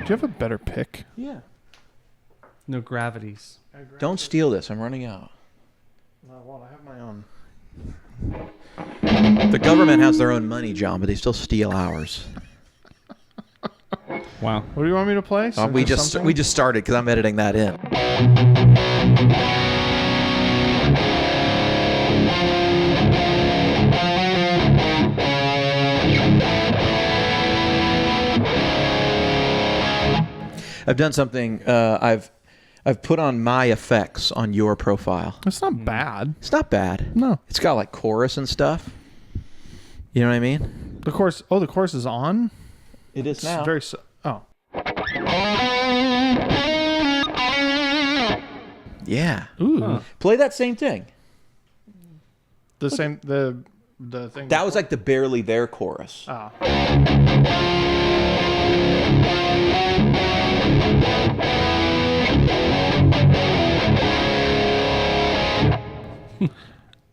you have a better pick? Yeah. No gravities. Don't steal this. I'm running out. Well, I have my own. The government has their own money, John, but they still steal ours. Wow. What do you want me to play? We just started because I'm editing that in. I've done something. I've put on my effects on your profile. It's not bad. It's not bad. No. It's got like chorus and stuff. You know what I mean? The chorus. Oh, the chorus is on. It is now. Very. Oh. Yeah. Ooh. Huh. Play that same thing. The same. The thing. That was like the barely there chorus. Oh.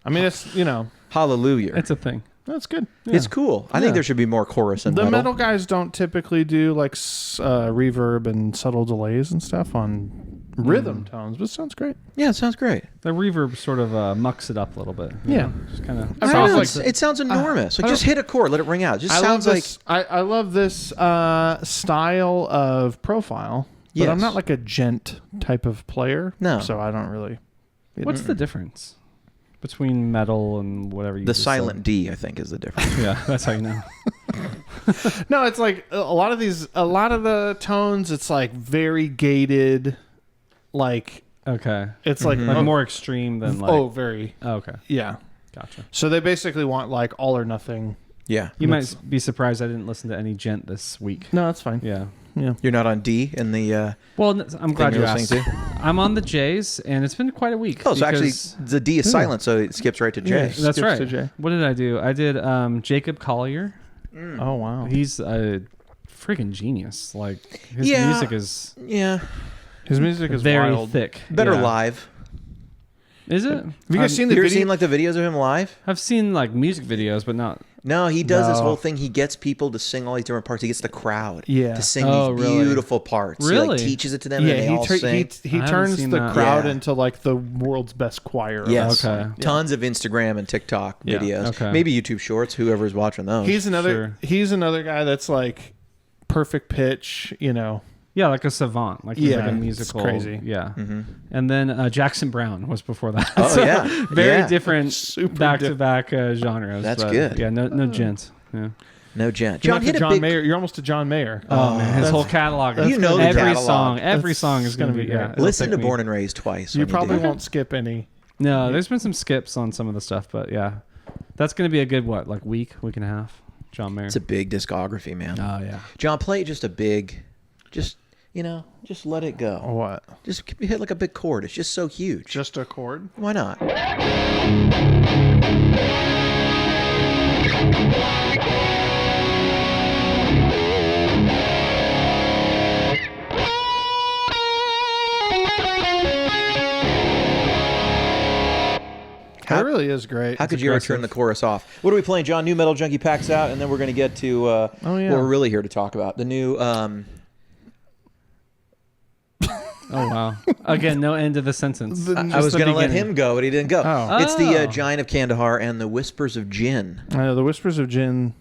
I mean, it's, you know. Hallelujah. It's a thing. That's good. It's cool. I think there should be more chorus in The metal. metal guys don't typically do like reverb and subtle delays and stuff on rhythm tones, but it sounds great. Yeah, it sounds great. The reverb sort of mucks it up a little bit. Yeah. Just kind of. I I know, like it sounds enormous. Like just hit a chord, let it ring out. It just sounds like I love this style of profile, but Yes. I'm not like a gent type of player. No. So I don't really. What's the difference between metal and whatever you the just silent D, I think, is the difference. said? Yeah, that's how you know. No, it's like a lot of the tones. It's like very gated, like Okay. it's like More extreme than like. very Okay. yeah. Gotcha. So they basically want like all or nothing. Yeah. You might be surprised I didn't listen to any gent this week. No, that's fine. Yeah. Yeah. You're not on D in the Well, I'm glad you're you asked. listening I'm on the J's, and it's been quite a week. Oh, so actually because- the D is silent, so it skips right to J. Yeah. That's skips right. to J. What did I do? I did Jacob Collier. Oh wow. He's a freaking genius. Like his Yeah. music is Yeah. His music is very wild. thick. Better Yeah. live. Is it? Have you guys seen the Have you ever video? seen like the videos of him live? I've seen like music videos, but not. No, he does this No. whole thing. He gets people to sing all these different parts. He gets the crowd Yeah. to sing Oh, these really? beautiful parts. He Really? like teaches it to them Yeah, and they all sing. he I haven't turns seen the that. crowd Yeah. into like the world's best choir. Yes. Okay. Tons of Instagram and TikTok Yeah. videos. Okay. Maybe YouTube Shorts, whoever's watching those. He's another Sure. he's another guy that's like perfect pitch, you know. Yeah, like a savant. Like he's Yeah, like a it's musical. crazy. Yeah. And then Jackson Brown was before that. Oh, So, yeah. Very Yeah. different Super back-to-back genres. That's but, good. Yeah, no gent. Yeah. No gent. You're John not hit to a John big... Mayer. You're almost to John Mayer. Oh, man, his that's- whole catalog. that's You know gonna the be- every catalog. song. Every That's song is going to gonna be. be Yeah, great. it'll Listen take to me- Born and Raised twice. You when probably do that. won't skip any. No, there's been some skips on some of the stuff, but yeah, that's going to be a good week and a half. John Mayer. It's a big discography, man. Oh yeah. John, play just a big... Just let it go. What? Just hit like a big chord. It's just so huge. Just a chord? Why not? That really is great. How could you ever turn the chorus off? What are we playing, John? New Metal Junkie packs out, and then we're going to get to what we're really here to talk about. The new... Oh wow. Again, no end to the sentence. I was going to let him go, but he didn't go. Oh. It's the Giant of Kandahar and the Whispers of Jinn. The Whispers of Jinn.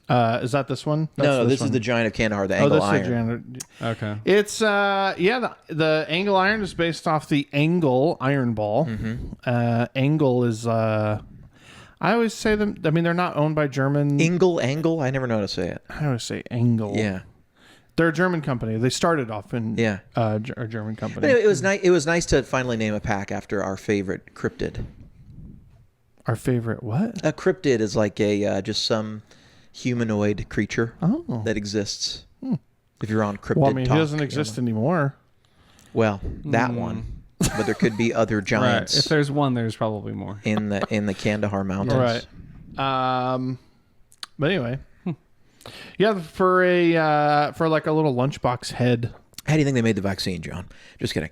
Is that this one? No, That's this is one. the Giant of Kandahar, the Oh, Angle this is the Iron. Giant. Okay. It's the Angle Iron is based off the Angle Iron Ball. Angle is I always say them. I mean, they're not owned by German. Angle? I never know how to say it. I always say Angle. Yeah. They're a German company. They started off in Yeah. a German company. But it was nice. It was nice to finally name a pack after our favorite cryptid. Our favorite what? A cryptid is like a just some humanoid creature Oh. that exists. If you're on cryptid Well, I mean, he talk, doesn't exist anymore. Well, that one, but there could be other Right. giants If there's one, there's probably more. in the Kandahar Mountains. Right. But anyway. Yeah, for like a little lunchbox head. How do you think they made the vaccine, John? Just kidding.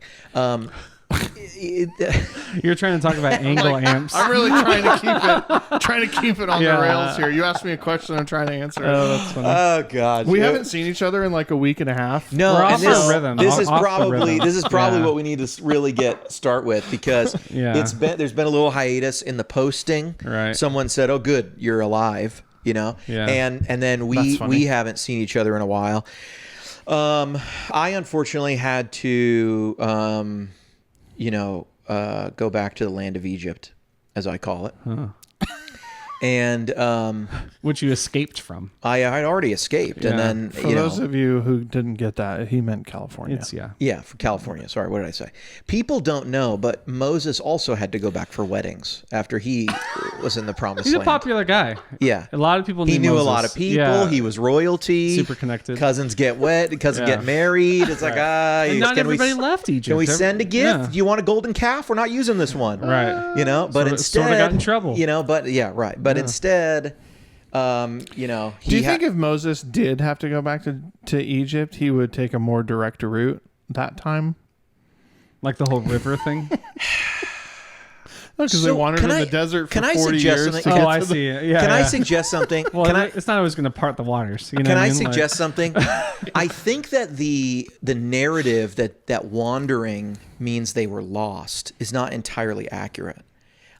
You're trying to talk about angle amps. I'm really trying to keep it on the rails here. You asked me a question, I'm trying to answer it. Oh, that's funny. Oh God, we haven't seen each other in like a week and a half. No, We're and off the rhythm. this is Off the probably rhythm. what we need to really start with, because there's been a little hiatus in the posting. Right. Someone said, "Oh, good, you're alive," Yeah. and then we haven't seen each other in a while. I unfortunately had to go back to the land of Egypt, as I call it. Huh. And which you escaped from. I had already escaped, and then for those of you who didn't get that, he meant California. For California. Sorry, what did I say? People don't know, but Moses also had to go back for weddings after he was in the Promised He's Land. a popular guy. Yeah, a lot of people. He knew Moses. a lot of people. Yeah. He was royalty. Super connected. Cousins get get married. It's like and not everybody left Egypt. Can we send a gift? Yeah. Do you want a golden calf? We're not using this one. Right. But instead, sort of got in trouble. But instead. Do you think if Moses did have to go back to Egypt, he would take a more direct route that time? Like the whole river thing? Because they wandered in the desert for 40 years. I see. Yeah. Can I suggest something? Well, it's not always going to part the waters. You know can what I mean? suggest something? I think that the narrative that wandering means they were lost is not entirely accurate.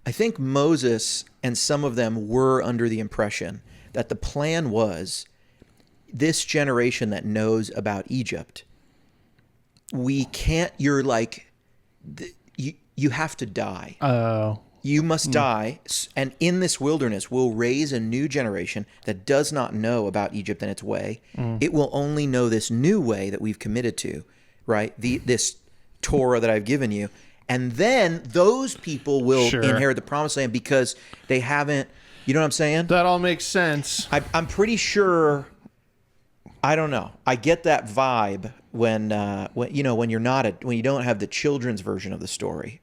I think Moses and some of them were under the impression that the plan was this generation that knows about Egypt. You have to die. Oh. You must die. And in this wilderness, we'll raise a new generation that does not know about Egypt and its way. It will only know this new way that we've committed to, right? This Torah that I've given you. And then those people will inherit the Promised Land because they haven't. You know what I'm saying? That all makes sense. I'm pretty sure. I don't know. I get that vibe when you don't have the children's version of the story.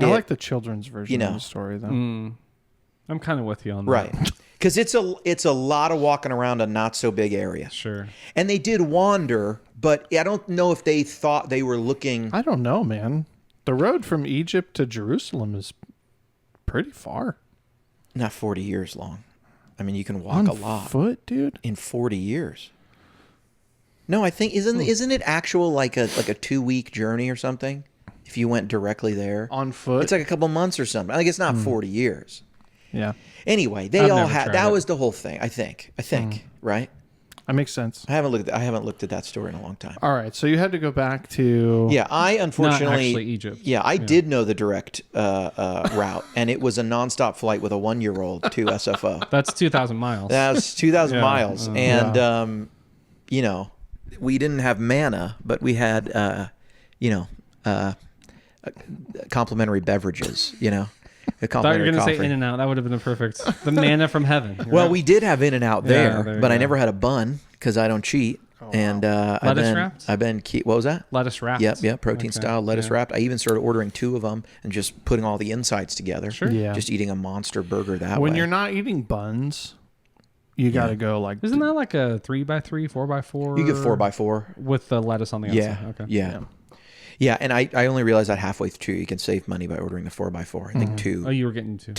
I like the children's version of the story, though. I'm kind of with you on that. Right. Because it's a lot of walking around a not so big area. Sure. And they did wander, but I don't know if they thought they were looking. I don't know, man. The road from Egypt to Jerusalem is pretty far. Not 40 years long. I mean, you can walk a lot. On foot, dude? In 40 years. No, I think isn't it actual like a 2-week journey or something? If you went directly there on foot, it's like a couple months or something. I think it's not 40 years. Yeah. Anyway, they all had that. Was the whole thing. I think. Right. That makes sense. I haven't looked at that story in a long time. All right, so you had to go back to. Yeah, I unfortunately. Not actually Egypt. Yeah, I did know the direct route, and it was a nonstop flight with a 1-year-old to SFO. That's 2,000 miles. That's 2,000 miles, and we didn't have manna, but we had complimentary beverages. I thought you were going to say In-N-Out. That would have been the manna from heaven. Right? Well, we did have In-N-Out there, but I go. never had a bun because I don't cheat. Oh, and lettuce wrapped? What was that? Lettuce wrapped. Yep, protein style lettuce wrapped. I even started ordering 2 of them and just putting all the insides together. Sure. Yeah. Just eating a monster burger that way. When you're not eating buns, you got to go like. Isn't that like a 3x3, 4x4? You get 4x4 with the lettuce on the outside. Yeah. Okay. Yeah. Yeah, and I only realized that halfway through you can save money by ordering the 4x4. I think 2. Oh, you were getting 2.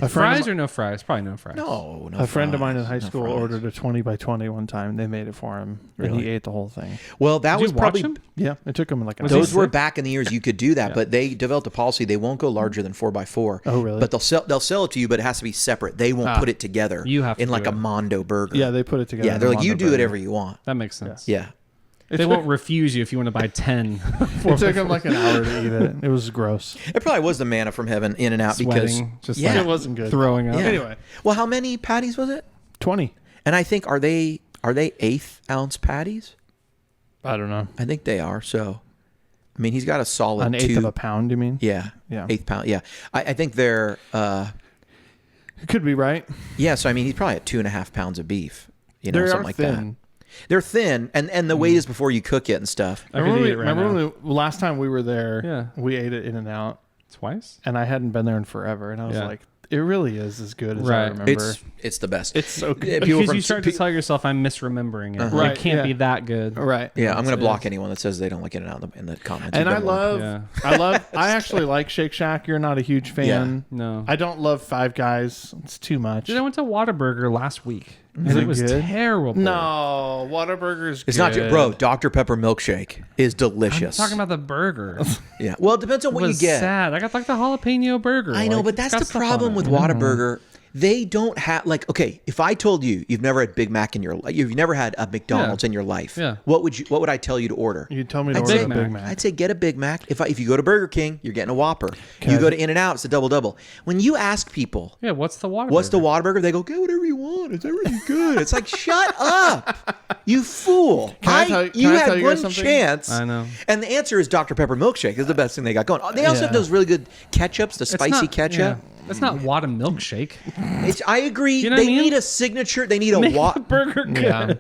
Fries or no fries? Probably no fries. No a friend of mine in high school ordered a 20x20 one time. They made it for him, and he ate the whole thing. Well, that was probably. Yeah, it took him like an hour. Those were back in the years you could do that, but they developed a policy they won't go larger than 4x4. Oh, really? But they'll sell it to you, but it has to be separate. They won't put it together. You have to in like a Mondo burger. Yeah, they put it together. Yeah, they're like, you do whatever you want. That makes sense. Yeah. They won't refuse you if you want to buy 10. It took him like an hour to eat it. It was gross. It probably was the manna from heaven, In-N-Out, because it wasn't good. Throwing up. Yeah. Anyway, well, how many patties was it? 20. And I think are they 1/8 ounce patties? I don't know. I think they are. So, I mean, he's got a solid an eighth of a pound. You mean? Yeah. 1/8 pound. Yeah. I think they're. It could be right. Yeah. So I mean, he's probably at 2.5 pounds of beef. Something like thin. that. They're thin, and the weight is before you cook it and stuff. Remember when last time we were there? Yeah. We ate it In-N-Out twice, and I hadn't been there in forever, and I was like, It really is as good as I Right. remember. It's the best. It's so good. People Because from you start to tell yourself, I'm misremembering it. Uh-huh. It can't Right, be yeah. that good. Right. Yeah, I'm going to it block is. anyone that says they don't like In-N-Out in the comments. And You've I done well. love, I actually like Shake Shack. You're not a huge fan. No. I don't love Five Guys. It's too much. Dude, I went to Whataburger last week. And Is it it was good? terrible. No, Whataburger's It's good. not, bro. Dr Pepper milkshake is I'm delicious. talking about the burger. Yeah. Well, it depends on It what you was get. sad. I got like the jalapeno burger. I know, Like, but it's that's got the stuff on problem it. with Whataburger. They don't have okay. If I told you you've never had Big Mac in your life, you've never had a McDonald's in your life, Yeah. what would I tell you to order? You tell me to I'd order say a Big Mac. I'd say get a Big Mac. If you go to Burger King, you're getting a Whopper. Okay. You go to In-N-Out, it's a double. When you ask people, Yeah, what's the Whataburger? what's the Whataburger? They go, get whatever you want. It's everything good. It's like, shut up, you fool. Can I tell you had guys one something? chance. I know. And the answer is Dr. Pepper milkshake is the best thing they got going. They also Yeah. have those really good ketchups, the It's spicy not- ketchup. yeah. It's not Whata milkshake. I agree. You know They what I mean? need a signature. They need a Make what? the burger good. Yeah.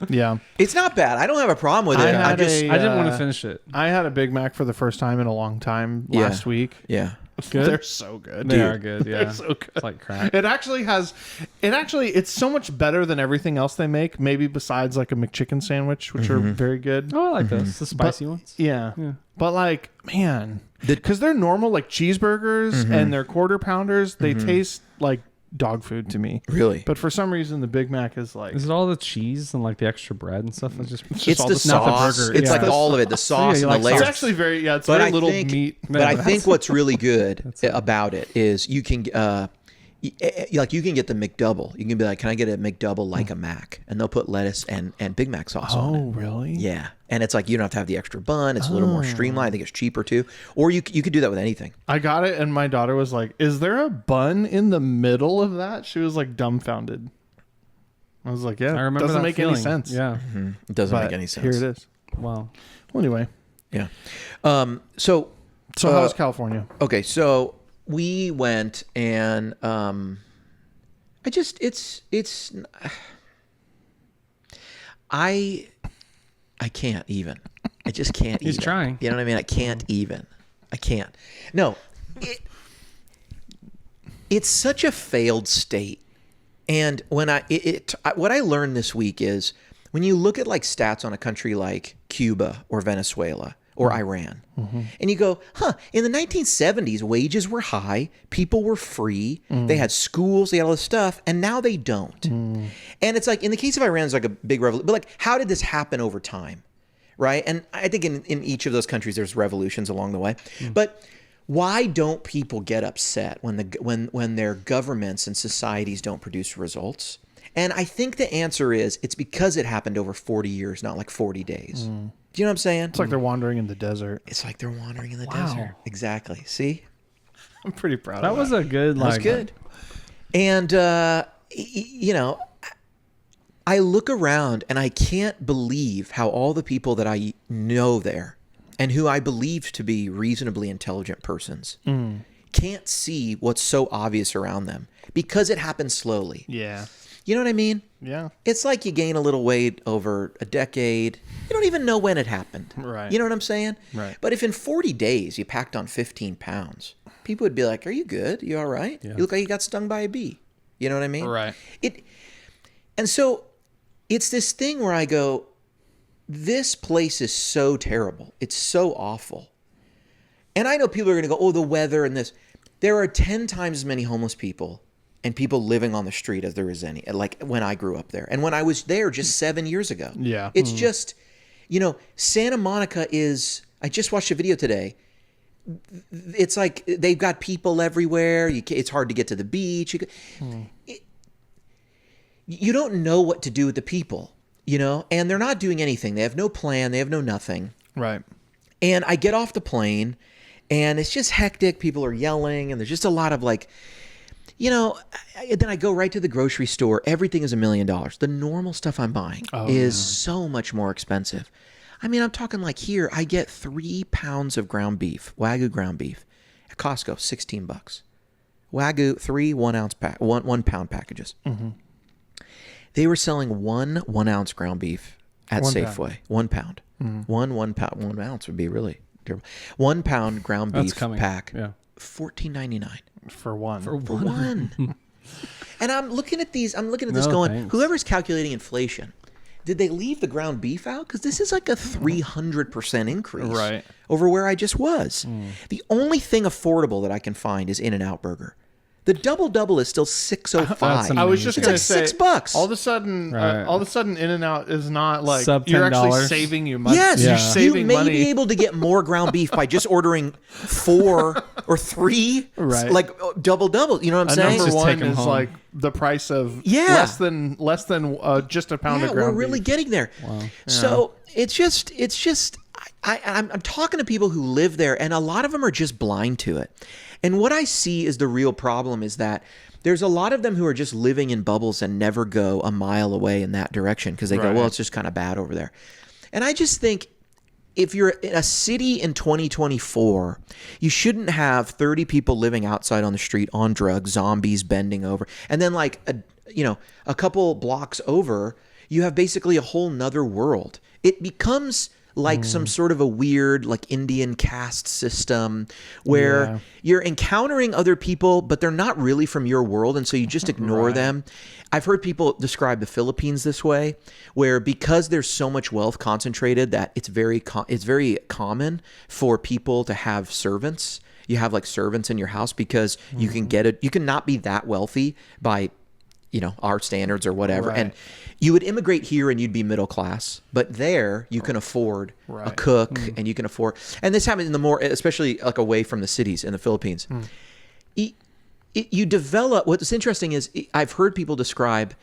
Yeah. It's not bad. I don't have a problem with I it. had I didn't want to finish it. I had a Big Mac for the first time in a long time Yeah. last week. Yeah. Good? They're so good. They dude. are good. Yeah, They're so good. It's like crap. It's so much better than everything else they make, maybe besides like a McChicken sandwich, which are very good. Oh, I like those. The spicy ones. Yeah. Yeah. But like, man, because they're normal like cheeseburgers and their quarter pounders, they taste like dog food to me. Really? But for some reason, the Big Mac is like, Is it all the cheese and like the extra bread and stuff? It's all the the- not the sauce. burger. It's Yeah. like all of it. The sauce you and like the layers. it's actually very, it's But very I little think- meat. But I that's- think what's really good That's it. about it is you can like you can get the McDouble. You can be like, can I get a McDouble like a Mac? And they'll put lettuce and Big Mac sauce on it. Oh, really? Yeah. And it's like you don't have to have the extra bun. It's a little more streamlined. I think it's cheaper too. Or you could do that with anything. I got it, and my daughter was like, "Is there a bun in the middle of that?" She was like dumbfounded. I was like, "Yeah, I remember doesn't that make feeling. any sense." Yeah. It doesn't but make any sense. here it is. Wow. Well, anyway, Yeah. so how's California? Okay, so we went and I can't even. I just can't He's even. trying. You know what I mean? I can't even. I can't. No. It's such a failed state. And when what I learned this week is when you look at like stats on a country like Cuba or Venezuela or Iran, and you go, in the 1970s, wages were high, people were free, they had schools, they had all this stuff, and now they don't. And it's like, in the case of Iran, it's like a big revolution. But like, how did this happen over time? Right? And I think in each of those countries, there's revolutions along the way. But why don't people get upset when their governments and societies don't produce results? And I think the answer is it's because it happened over 40 years, not like 40 days. Do you know what I'm saying? It's like they're wandering in the desert. It's like they're wandering in the desert. Exactly. See? I'm pretty proud. That of was a good. That's Like, good. And, you know, I look around and I can't believe how all the people that I know there and who I believe to be reasonably intelligent persons can't see what's so obvious around them because it happens slowly. Yeah. You know what I mean? Yeah. It's like you gain a little weight over a decade. You don't even know when it happened. Right. You know what I'm saying? Right. But if in 40 days you packed on 15 pounds, people would be like, are you good? You all right? Yeah. You look like you got stung by a bee. You know what I mean? Right. And so it's this thing where I go, this place is so terrible. It's so awful. And I know people are going to go, oh, the weather and this. There are 10 times as many homeless people and people living on the street as there is any, like when I grew up there. And when I was there just 7 years ago. Yeah. It's just, you know, Santa Monica is, I just watched a video today. It's like they've got people everywhere. It's hard to get to the beach. You don't know what to do with the people, you know, and they're not doing anything. They have no plan. They have no nothing. Right. And I get off the plane and it's just hectic. People are yelling and there's just a lot of like, you know, then I go right to the grocery store. Everything is $1 million. The normal stuff I'm buying is so much more expensive. I mean, I'm talking like here, I get 3 pounds of ground beef, Wagyu ground beef at Costco, $16. Wagyu, 3 1 pound packages. They were selling 1 ounce ground beef at 1 Safeway. pound. 1 pound. 1 pound. 1 ounce would be really terrible. 1 pound ground That's beef coming. pack. Yeah. $14.99 for one. for one. And I'm looking at this No, going, thanks. whoever's calculating inflation, did they leave the ground beef out? Because this is like a 300% increase Right. over where I just was. The only thing affordable that I can find is In-N-Out Burger. The double is still $6.05. That's I was just It's gonna like say, $6. All of a sudden, In-N-Out is not like Sub you're actually $10. saving you money. Yes, You're Yeah. saving you may money. be able to get more ground beef by just ordering 4 or 3, Right. like double. You know what I'm A saying? number Just take one 'em is home. like the price of Yeah. less than just a pound Yeah, of ground we're really beef. getting there. Wow. So it's just I'm talking to people who live there, and a lot of them are just blind to it. And what I see is the real problem is that there's a lot of them who are just living in bubbles and never go a mile away in that direction because they go, Right. well, it's just kind of bad over there. And I just think if you're in a city in 2024, you shouldn't have 30 people living outside on the street on drugs, zombies bending over. And then like a couple blocks over, you have basically a whole nother world. It becomes like some sort of a weird like Indian caste system where Yeah. you're encountering other people, but they're not really from your world. And so you just ignore Right. them. I've heard people describe the Philippines this way, where because there's so much wealth concentrated that it's very common for people to have servants. You have like servants in your house because you can get it. You can not be that wealthy by, our standards or whatever. Right. And you would immigrate here and you'd be middle class, but there you can afford a Right. cook and you can afford, and this happens in the more, especially like away from the cities in the Philippines. You develop, what's interesting is I've heard people describe,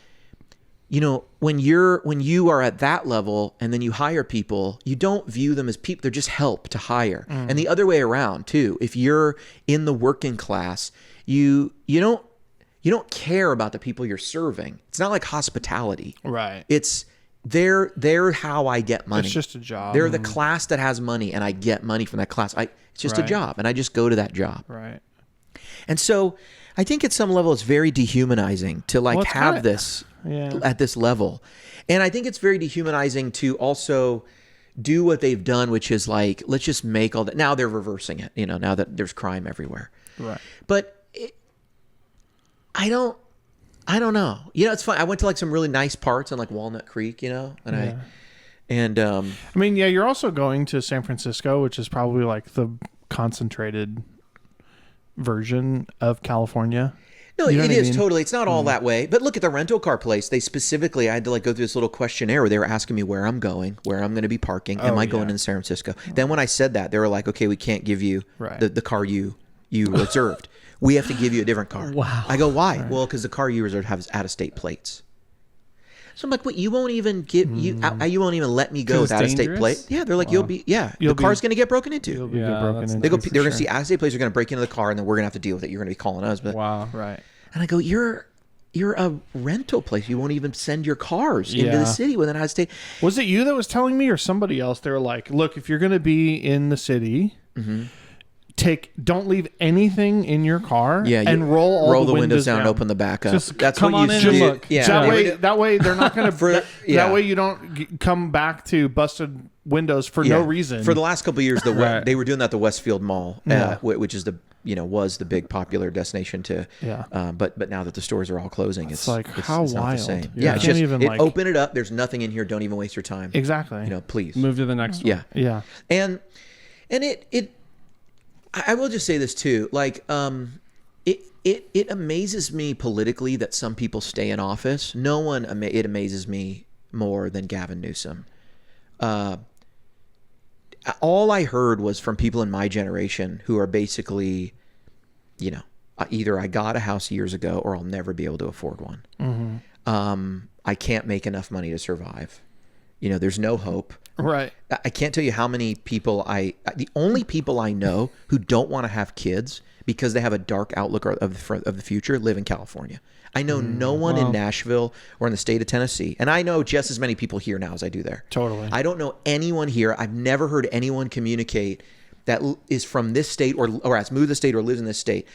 when you are at that level and then you hire people, you don't view them as people, they're just help to hire. And the other way around too. If you're in the working class, you don't care about the people you're serving. It's not like hospitality. Right. It's they're how I get money. It's just a job. They're the class that has money and I get money from that class. It's just a Right. job and I just go to that job. Right. And so I think at some level it's very dehumanizing to like Well, it's have kinda- this Yeah. at this level. And I think it's very dehumanizing to also do what they've done, which is like, let's just make all that. Now they're reversing it, now that there's crime everywhere. Right. But I don't know. It's fun. I went to like some really nice parts in like Walnut Creek, and I mean, yeah, you're also going to San Francisco, which is probably like the concentrated version of California. no, You know it what I is mean? totally. It's not all that way. But look at the rental car place. They specifically, I had to like go through this little questionnaire where they were asking me where I'm going, where I'm going to be parking. Am I going yeah. in San Francisco? Then when I said that, they were like, okay, we can't give you Right. the car you reserved. We have to give you a different car. Wow. I go, why? Well, because the car you reserved has out-of-state plates. So I'm like, what? You won't even you won't even let me go 'Cause with it's out-of-state dangerous? plate? Yeah, they're like, You'll the car's going to get broken into. You'll be Yeah, get broken that's into. They're for going to sure. see out-of-state plates are going to break into the car, and then we're going to have to deal with it. You're going to be calling us. But Wow. Right. and I go, you're a rental place. You won't even send your cars into Yeah. the city with an out-of-state. Was it you that was telling me or somebody else? They were like, look, if you're going to be in the city, don't leave anything in your car Yeah, and roll all the windows down and open the back up. Just That's come what on you in should and do. look. Yeah, that they way, would- that way they're not going to. yeah. That way you don't come back to busted windows for no reason. For the last couple of years, Right. they were doing that at the Westfield Mall, Yeah. which is was the big popular destination to. Yeah. But now that the stores are all closing, it's like, how it's not the wild. same. Yeah. Yeah, You it's can't just even, like- open it up. There's nothing in here. Don't even waste your time. exactly. Please. Move to the next one. Yeah. Yeah. And I will just say this too, like it amazes me politically that some people stay in office. It amazes me more than Gavin Newsom. All I heard was from people in my generation who are basically, either I got a house years ago or I'll never be able to afford one. I can't make enough money to survive. There's no hope. Right. I can't tell you how many people the only people I know who don't want to have kids because they have a dark outlook of the future live in California. I know no one in Nashville or in the state of Tennessee. And I know just as many people here now as I do there. Totally. I don't know anyone here. I've never heard anyone communicate that is from this state or has moved the state or lives in this state.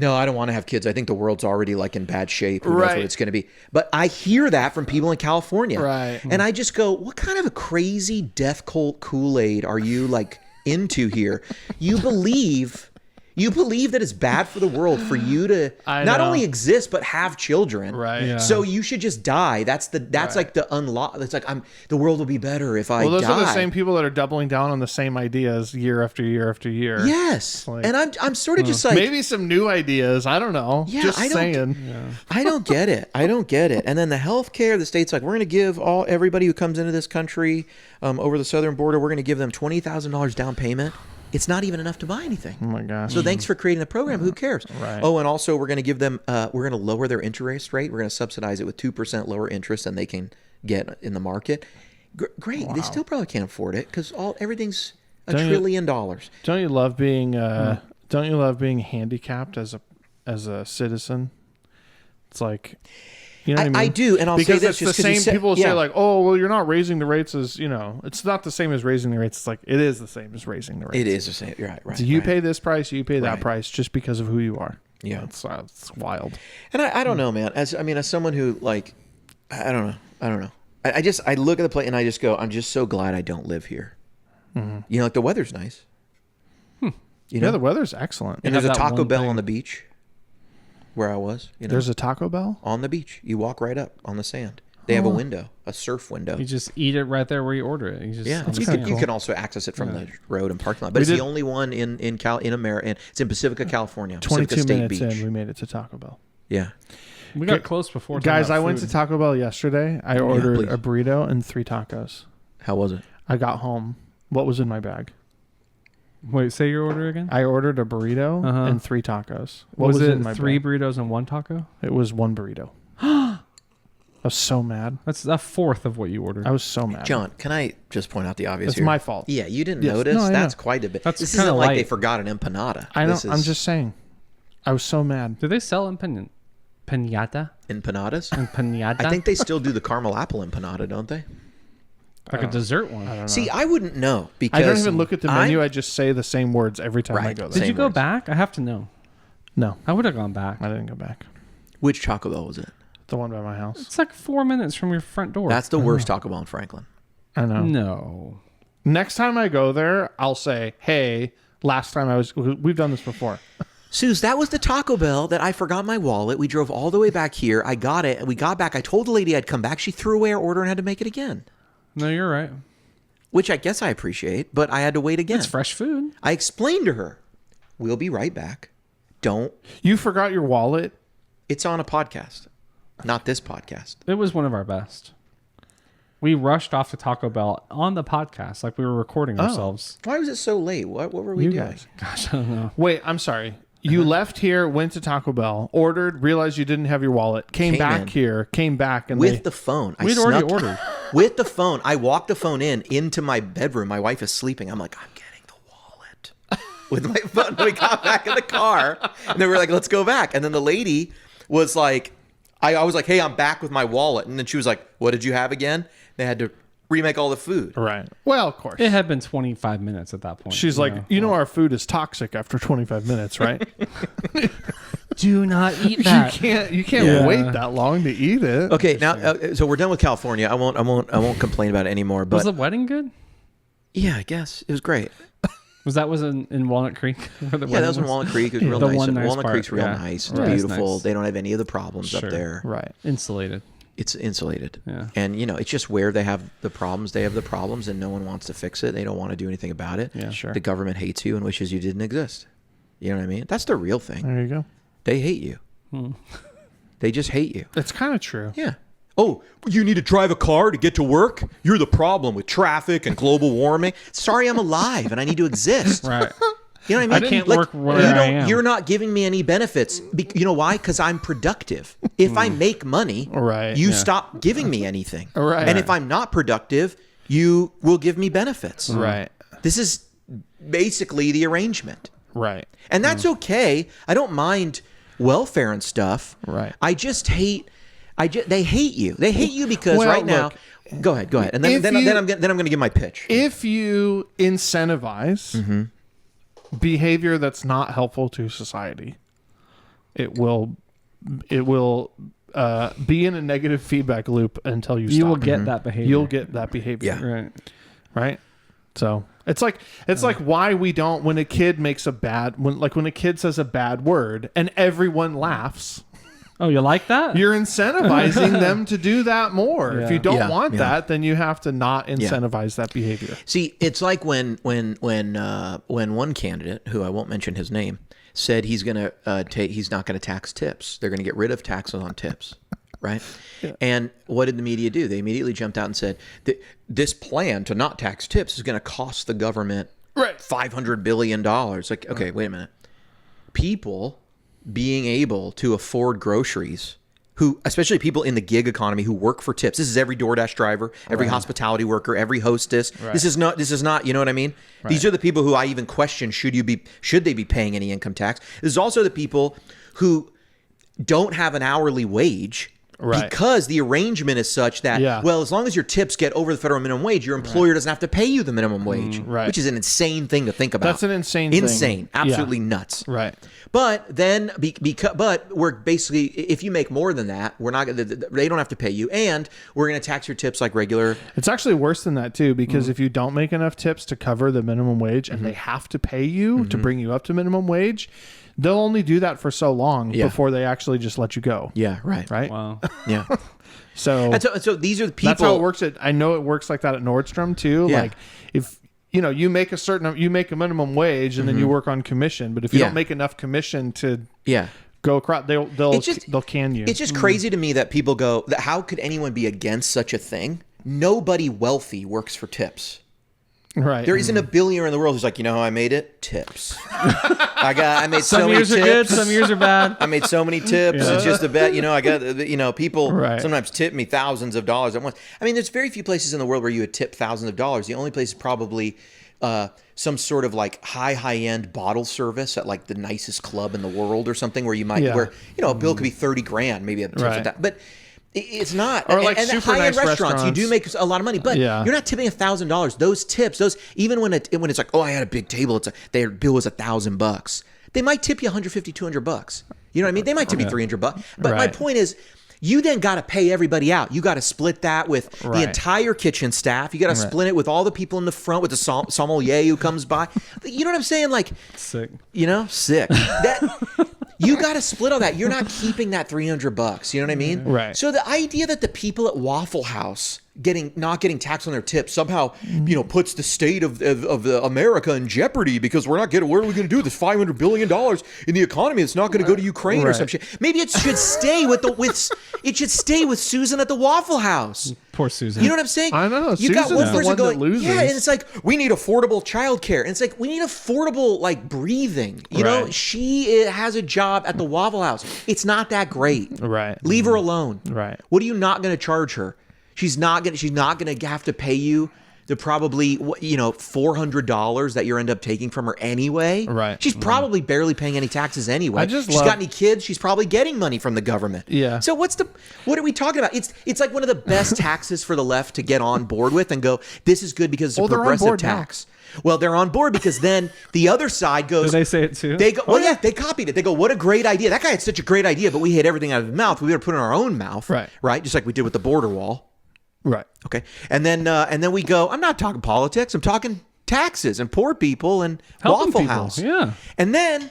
No, I don't want to have kids. I think the world's already like in bad shape. Who knows Right. what it's going to be. But I hear that from people in California. Right. And I just go, what kind of a crazy death cult Kool-Aid are you like into here? You believe You believe that it's bad for the world for you to not only exist but have children. Right. Yeah. So you should just die. That's like the unlock. It's like the world will be better if I die. Well, those are the same people that are doubling down on the same ideas year after year after year. Yes. Like, and I'm sort of just like, maybe some new ideas. I don't know. Yeah, just I don't- saying. I don't get it. I don't get it. And then the healthcare, the state's like, we're going to give everybody who comes into this country over the southern border, we're going to give them $20,000 down payment. It's not even enough to buy anything. Oh my gosh. So thanks for creating the program. Who cares? Right. Oh, and also we're going to give them, we're going to lower their interest rate. We're going to subsidize it with 2% lower interest than they can get in the market. Great. They still probably can't afford it because everything's $1 trillion. Don't you love being Don't you love being handicapped as a citizen? It's like, you know what I mean? I do, and I'll because say this it's just the same. People say yeah. like, "Oh, well, you're not raising the rates as It's not the same as raising the rates. It's like it is the same as raising the rates. It is the same. Right. So you right. pay this price, you pay that Right. price, just because of who you are. Yeah, it's wild. And I don't know, man. As someone who like, I don't know. I look at the place and I just go, I'm just so glad I don't live here. Mm-hmm. You know, like the weather's nice. You know, Yeah, the weather's excellent. and there's a have that Taco one Bell thing. on the beach where I was. You know, There's a Taco Bell. on the beach. You walk right up on the sand. They have a window, a surf window. You just eat it right there where you order it. You just, Yeah, kinda you cool. can also access it from the road and parking lot, but it's the only one in America. And it's in Pacifica, California. Pacifica 22 State minutes Beach. in, we made it to Taco Bell. Yeah, We got close before. talking Guys, about I went to food. Taco Bell yesterday. I ordered please. a burrito and 3 tacos. how was it? I got home. What was in my bag? Wait, say your order again. I ordered a burrito Uh-huh. and 3 tacos. What was in it? my 3 bag? burritos and 1 taco. It was 1 burrito. I was so mad. That's a fourth of what you ordered. I was so mad. John, can I just point out the obvious It's here? my fault. Yeah, you didn't Yes. notice. No, I That's know. quite a bit. That's this kinda isn't like they light. forgot an empanada. I know. This is I'm just saying. I was so mad. Do they sell pinata? empanadas. Empanada? I think they still do the caramel apple empanada, don't they? like a dessert one. I don't know. See, I wouldn't know because I don't even look at the menu. I just say the same words every time I Right. go there. Did Same you go words. back? I have to know. No, I would have gone back. I didn't go back. Which Taco Bell was it? The one by my house. It's like 4 minutes from your front door. That's the worst Taco Bell in Franklin. I know. no. Next time I go there, I'll say, "Hey, last time I was." We've done this before. Suze, that was the Taco Bell that I forgot my wallet. We drove all the way back here. I got it. And we got back. I told the lady I'd come back. She threw away our order and had to make it again, No, you're right. which I guess I appreciate, but I had to wait again. It's fresh food. I explained to her, we'll be right back. Don't. You forgot your wallet. It's on a podcast, not this podcast. It was one of our best. We rushed off to Taco Bell on the podcast, like we were recording ourselves. Why was it so late? What were we You doing? guys. Gosh, I don't know. Wait, I'm sorry. You left here, went to Taco Bell, ordered, realized you didn't have your wallet, came back in. here, came back, and With the phone. We'd already ordered. With the phone. I walked the phone into my bedroom. My wife is sleeping. I'm like, I'm getting the wallet with my phone. We got back in the car and they were like, let's go back. And then the lady was like, I was like, hey, I'm back with my wallet. And then she was like, what did you have again? They had to remake all the food. right. Well, of course. It had been 25 minutes at that point. She's like, our food is toxic after 25 minutes, right? do not eat you that. can't Yeah. wait that long to eat it. Okay, now so we're done with California. I won't complain about it anymore. But Was the wedding good? yeah, I guess it was great. Was in Walnut Creek? Where the Yeah, that wedding was in Walnut Creek. It was real The nice. one nice Walnut part, Creek's real yeah. nice. It's Right. It's beautiful. nice. They don't have any of the problems Sure. up there. Right. Insulated. It's insulated. Yeah. And, it's just where they have the problems. They have the problems and no one wants to fix it. They don't want to do anything about it. Yeah. Sure. The government hates you and wishes you didn't exist. You know what I mean? That's the real thing. There you go. They hate you. They just hate you. It's kind of true. Yeah. Oh, you need to drive a car to get to work? You're the problem with traffic and global warming. Sorry, I'm alive and I need to exist. Right. You know what I mean? I can't work where I am. You're not giving me any benefits. You know why? Because I'm productive. If I make money, Right, you yeah. stop giving me anything. Right. And if I'm not productive, you will give me benefits. Right. This is basically the arrangement. Right. And that's okay. I don't mind welfare and stuff. Right. I just hate. They hate you. They hate you because Well, right now. look, Go ahead. And then if then, you- then I'm going to give my pitch. If you incentivize behavior that's not helpful to society, it will be in a negative feedback loop until you stop. You will get that behavior. You'll get that behavior. Yeah. Right. Right. So It's like why we don't, when a kid makes when a kid says a bad word and everyone laughs. Oh, you like that? You're incentivizing them to do that more. Yeah. If you don't want that, then you have to not incentivize that behavior. See, it's like when one candidate, who I won't mention his name, said he's not going to tax tips. They're going to get rid of taxes on tips, right? Yeah. And what did the media do? They immediately jumped out and said that this plan to not tax tips is going to cost the government $500 billion. Like, okay, wait a minute. People being able to afford groceries, especially people in the gig economy who work for tips. This is every DoorDash driver, every hospitality worker, every hostess. Right. This is not, you know what I mean? Right. These are the people who I even question, should they be paying any income tax? This is also the people who don't have an hourly wage. Right. Because the arrangement is such that, well, as long as your tips get over the federal minimum wage, your employer doesn't have to pay you the minimum wage, which is an insane thing to think about. That's an insane thing. Insane. Absolutely nuts. Right. But then, but we're basically, if you make more than that, they don't have to pay you, and we're going to tax your tips like regular. It's actually worse than that, too, because if you don't make enough tips to cover the minimum wage and they have to pay you to bring you up to minimum wage, they'll only do that for so long before they actually just let you go. Yeah, right. Right? Wow. Yeah. So these are the people. That's how it works. I know it works like that at Nordstrom, too. Yeah. Like, if you make a minimum wage and then you work on commission, but if you don't make enough commission to go across, they'll can you. It's just crazy to me that people go, how could anyone be against such a thing? Nobody wealthy works for tips. Right. There isn't a billionaire in the world who's like, you know how I made it? Tips. I made so many tips. Some years are good, some years are bad. I made so many tips. Yeah. It's just a bet. I got, people sometimes tip me thousands of dollars at once. I mean, there's very few places in the world where you would tip thousands of dollars. The only place is probably some sort of like high-end bottle service at like the nicest club in the world or something where you might, where, a bill could be $30,000, maybe a tip like that. But it's not. Or like and super high-end nice restaurants, you do make a lot of money, but you're not tipping $1,000. Those tips, even when it's like, oh, I had a big table, their bill was $1,000. They might tip you $150, $200. You know what I mean? They might tip you $300. But my point is, you then got to pay everybody out. You got to split that with the entire kitchen staff. You got to split it with all the people in the front, with the sommelier who comes by. You know what I'm saying? Like, sick. Sick. You got to split all that. You're not keeping that $300. You know what I mean? Right. So the idea that the people at Waffle House not getting taxed on their tips somehow, puts the state of America in jeopardy because what are we going to do? This $500 billion in the economy that's not going to go to Ukraine or some shit. Maybe it should stay with Susan at the Waffle House. Poor Susan. You know what I'm saying? I know. You got one person going, that loses. yeah, and it's like, we need affordable childcare. And it's like, we need affordable, like, breathing. You know, she has a job at the Waffle House. It's not that great. Right. Leave her alone. Right. What are you not going to charge her? She's not going to have to pay you the probably, $400 that you end up taking from her anyway. Right. She's probably barely paying any taxes anyway. She's got any kids, she's probably getting money from the government. Yeah. So what are we talking about? It's like one of the best taxes for the left to get on board with and go, this is good because it's a progressive tax. Now. Well, they're on board because then the other side goes. Did they say it too? They go, they copied it. They go, what a great idea. That guy had such a great idea, but we hid everything out of his mouth. We better put it in our own mouth. Right. Just like we did with the border wall. Right. Okay. And then we go, I'm not talking politics. I'm talking taxes and poor people and helping Waffle people. House. Yeah. And then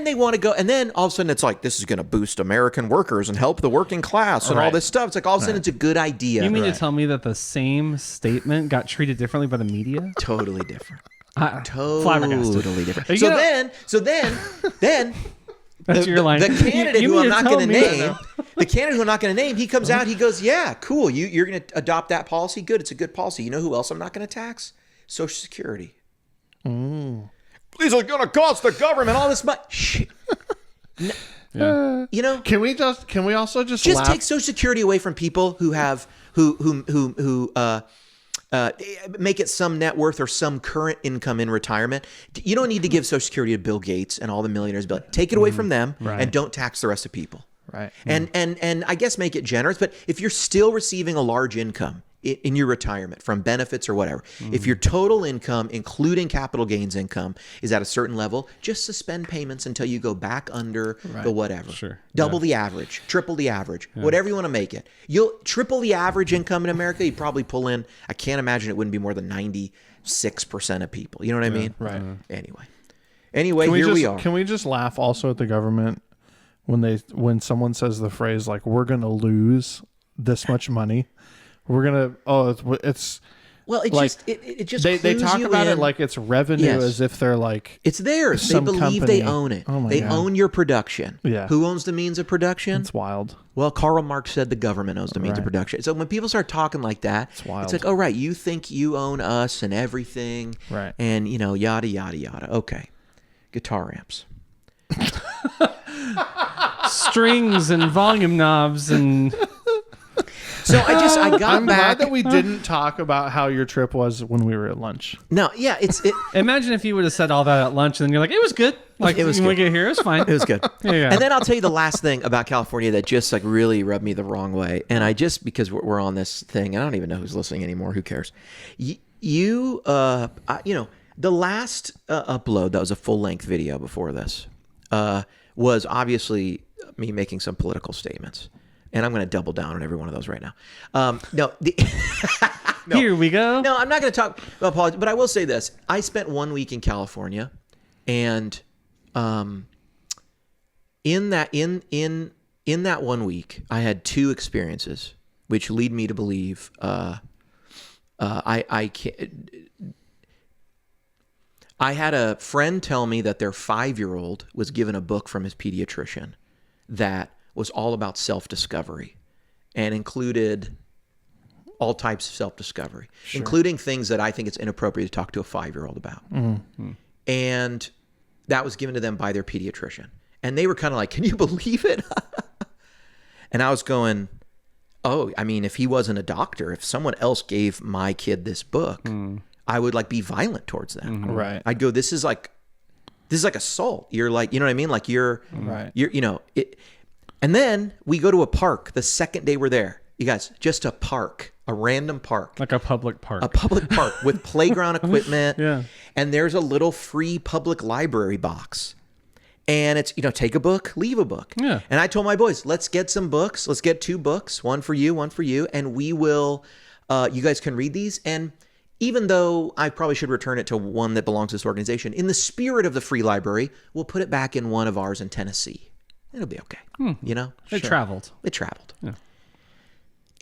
they want to go, and then all of a sudden it's like, this is going to boost American workers and help the working class and all this stuff. It's like all of a sudden it's a good idea. You mean to tell me that the same statement got treated differently by the media? Totally different. Totally different. So then that's your line. The candidate who I'm not going to name, he comes out, he goes, yeah, cool. You're going to adopt that policy? Good. It's a good policy. You know who else I'm not going to tax? Social Security. These are going to cost the government all this money. Shit. Can we also just take Social Security away from people who have who make it some net worth or some current income in retirement? You don't need to give Social Security to Bill Gates and all the millionaires. Take it away from them and don't tax the rest of people. Right. And I guess make it generous. But if you're still receiving a large income, in your retirement from benefits or whatever. If your total income, including capital gains income, is at a certain level, just suspend payments until you go back under the whatever. Sure. Double the average, triple the average, whatever you want to make it. You'll triple the average income in America. You probably pull in. I can't imagine it wouldn't be more than 96% of people. You know what I mean? Right. Anyway, here we are. Can we just laugh also at the government when someone says the phrase like, "We're going to lose this much money"? We're gonna. It's. Well, it like, just they talk about it like it's revenue, as if they're like it's theirs. They believe company. They own it. Oh my they God. own your production. Yeah. Who owns the means of production? It's wild. Well, Karl Marx said the government owns the means of production. So when people start talking like that, it's like, oh right, you think you own us and everything, right? And yada yada yada. Okay, guitar amps. Strings and volume knobs and so I got I'm back. glad that we didn't talk about how your trip was when we were at lunch. No, yeah, Imagine if you would have said all that at lunch and then you're like, it was good. Like, it was when we good. get here, it was fine. It was good. Yeah. And then I'll tell you the last thing about California that just like really rubbed me the wrong way. And I just, because we're on this thing, and I don't even know who's listening anymore. Who cares? The last upload that was a full length video before this was obviously me making some political statements. And I'm going to double down on every one of those right now. No. Here we go. No, I'm not going to talk about politics, but I will say this. I spent 1 week in California, and in that 1 week, I had two experiences, which lead me to believe I had a friend tell me that their 5-year-old was given a book from his pediatrician that was all about self-discovery and included all types of self-discovery, including things that I think it's inappropriate to talk to a 5-year-old about. Mm-hmm. And that was given to them by their pediatrician. And they were kind of like, can you believe it? And I was going, oh, I mean, if he wasn't a doctor, if someone else gave my kid this book, I would like be violent towards them. Mm-hmm. Right. I'd go, this is like assault. You're like, you know what I mean? Like you're, and then we go to a park the second day we're there. You guys, just a park, a random park. Like a public park. A public park with playground equipment. Yeah. And there's a little free public library box. And it's, take a book, leave a book. Yeah. And I told my boys, let's get some books. Let's get 2 books, one for you. And we will, you guys can read these. And even though I probably should return it to one that belongs to this organization, in the spirit of the free library, we'll put it back in one of ours in Tennessee. It'll be okay. It traveled. It traveled. Yeah.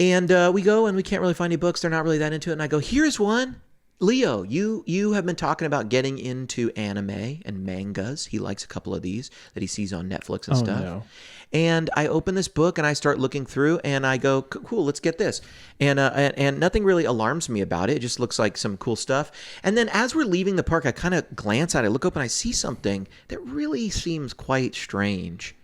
And we go and we can't really find any books. They're not really that into it. And I go, here's one. Leo, you have been talking about getting into anime and mangas. He likes a couple of these that he sees on Netflix and stuff. No. And I open this book and I start looking through and I go, cool, let's get this. And nothing really alarms me about it. It just looks like some cool stuff. And then as we're leaving the park, I kind of glance at it, look up and I see something that really seems quite strange.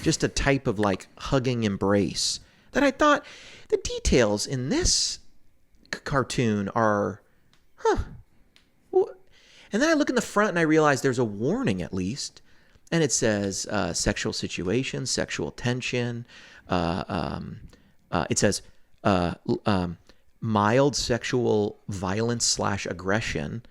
Just a type of like hugging embrace that I thought the details in this cartoon are, and then I look in the front and I realize there's a warning at least. And it says sexual situation, sexual tension. It says mild sexual violence / aggression,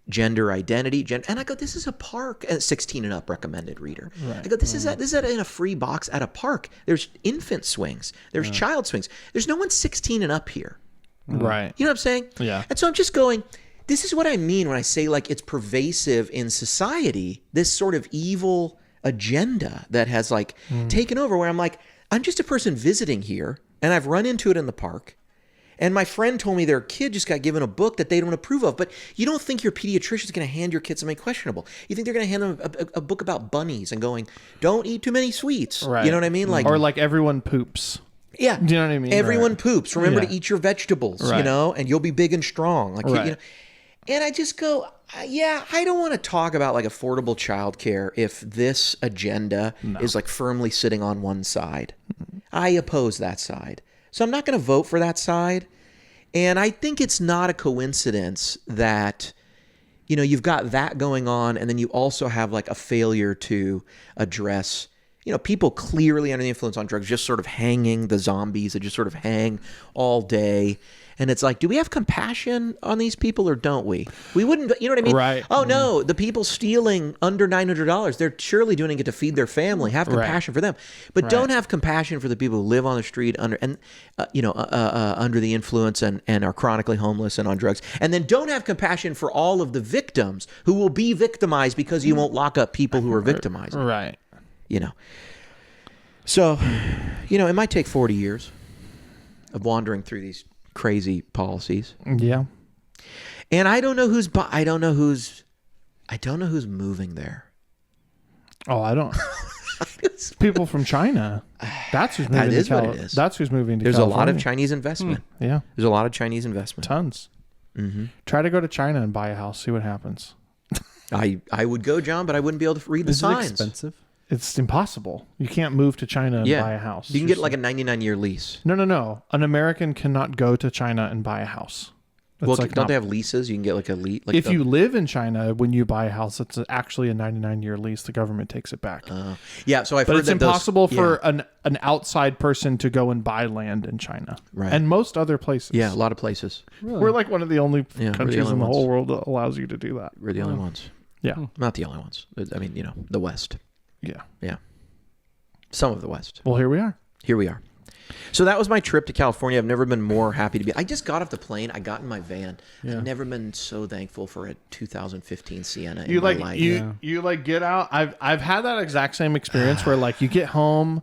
gender identity. And I go, this is a park. And 16 and up recommended reader. Right. I go, this is in a free box at a park. There's infant swings. There's child swings. There's no one 16 and up here. Right. You know what I'm saying? Yeah. And so I'm just going, this is what I mean when I say like it's pervasive in society, this sort of evil agenda that has like taken over where I'm like, I'm just a person visiting here and I've run into it in the park. And my friend told me their kid just got given a book that they don't approve of. But you don't think your pediatrician is going to hand your kid something questionable. You think they're going to hand them a book about bunnies and going, don't eat too many sweets. Right. You know what I mean? Or like everyone poops. Yeah. Do you know what I mean? Everyone poops. Remember to eat your vegetables, and you'll be big and strong. Like, and I just go, I don't want to talk about like affordable childcare if this agenda is like firmly sitting on one side. I oppose that side. So I'm not going to vote for that side. And I think it's not a coincidence that, you've got that going on and then you also have like a failure to address, people clearly under the influence on drugs just sort of hanging, the zombies that just sort of hang all day. And it's like, do we have compassion on these people or don't we? We wouldn't, you know what I mean? Right. Oh, no, the people stealing under $900, they're surely doing it to feed their family. Have compassion for them. But don't have compassion for the people who live on the street under the influence and are chronically homeless and on drugs. And then don't have compassion for all of the victims who will be victimized because you won't lock up people who are victimized. Right. So, it might take 40 years of wandering through these crazy policies. Yeah. And I don't know who's moving there. Oh, I don't. People from China. That's who's moving. That is what it is. That's who's moving to There's California. a lot of Chinese investment. Yeah. There's a lot of Chinese investment. Tons. Mm-hmm. Try to go to China and buy a house. See what happens. I would go, John, but I wouldn't be able to read the signs. Is it expensive? It's impossible. You can't move to China and buy a house. You can get like a 99-year lease. No. An American cannot go to China and buy a house. That's don't they have leases? You can get like a lease. Like if you live in China, when you buy a house, it's actually a 99-year lease. The government takes it back. So I've heard it's impossible for an outside person to go and buy land in China. Right. And most other places. Yeah, a lot of places. Really? We're like one of the only countries in the ones. whole world that allows you to do that. We're the only ones. Yeah. Not the only ones. I mean, the West. Yeah. Yeah. Some of the West. Well, here we are. Here we are. So that was my trip to California. I've never been more happy to be. I just got off the plane. I got in my van. Yeah. I've never been so thankful for a 2015 Sienna You in my life. you like get out. I've had that exact same experience where like you get home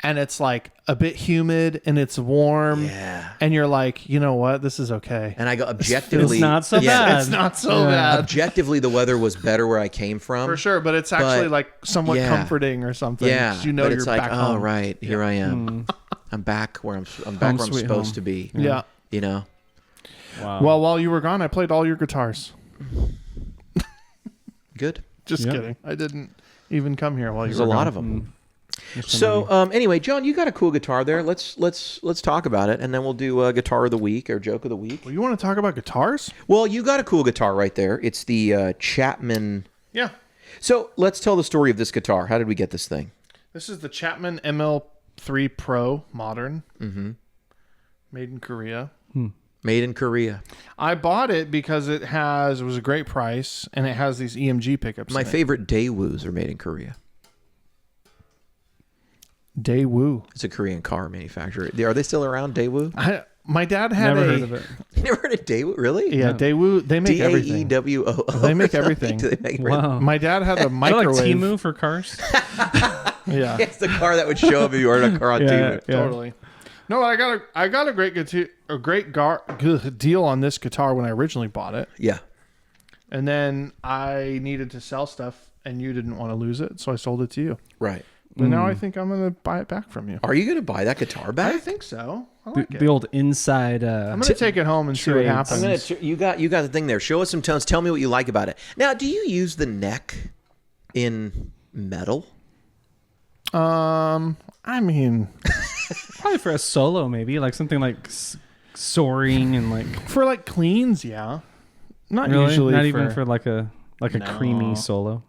and it's like a bit humid and it's warm. Yeah. And you're like, you know what? This is okay. And I go objectively. It's not so bad. It's not so bad. Objectively, the weather was better where I came from. For sure, but it's actually like somewhat comforting or something. Yeah, You know but you're it's like, back oh home. right, here I am. I'm back where I'm supposed home. to be. Yeah. Wow. Well, while you were gone, I played all your guitars. Good. Just kidding. I didn't even come here while you There's were a gone. lot of them. So anyway, John, you got a cool guitar there. Let's talk about it, and then we'll do guitar of the week or joke of the week. Well, you want to talk about guitars? Well, you got a cool guitar right there. It's the Chapman. Yeah. So let's tell the story of this guitar. How did we get this thing? This is the Chapman ML3 Pro Modern. Mm-hmm. Made in Korea. Made in Korea. I bought it because it was a great price, and it has these EMG pickups. My favorite Daewoo's are made in Korea. Daewoo. It's a Korean car manufacturer. Are they still around, Daewoo? My dad had Never heard of it. You never heard of Daewoo? Really? Yeah, Daewoo. They make everything. Daewoo. They make everything. Do they make Wow. My dad had a Like microwave. Temu for cars. Yeah. It's the car that would show up if you ordered a car on Temu. Yeah. Totally. No, I got a great good deal on this guitar when I originally bought it, Yeah. and then I needed to sell stuff, and you didn't want to lose it, so I sold it to you. Right. But now I think I'm gonna buy it back from you. Are you going to buy that guitar I back? think so. I like The it. old inside. I'm gonna take it home and see what trades. happens. I'm gonna. You got the thing there. Show us some tones. Tell me what you like about it. Now, do you use the neck in metal? I mean, Probably for a solo, maybe like something like soaring and like. for like cleans, yeah. Not Really? usually. Not even for like a No. creamy solo.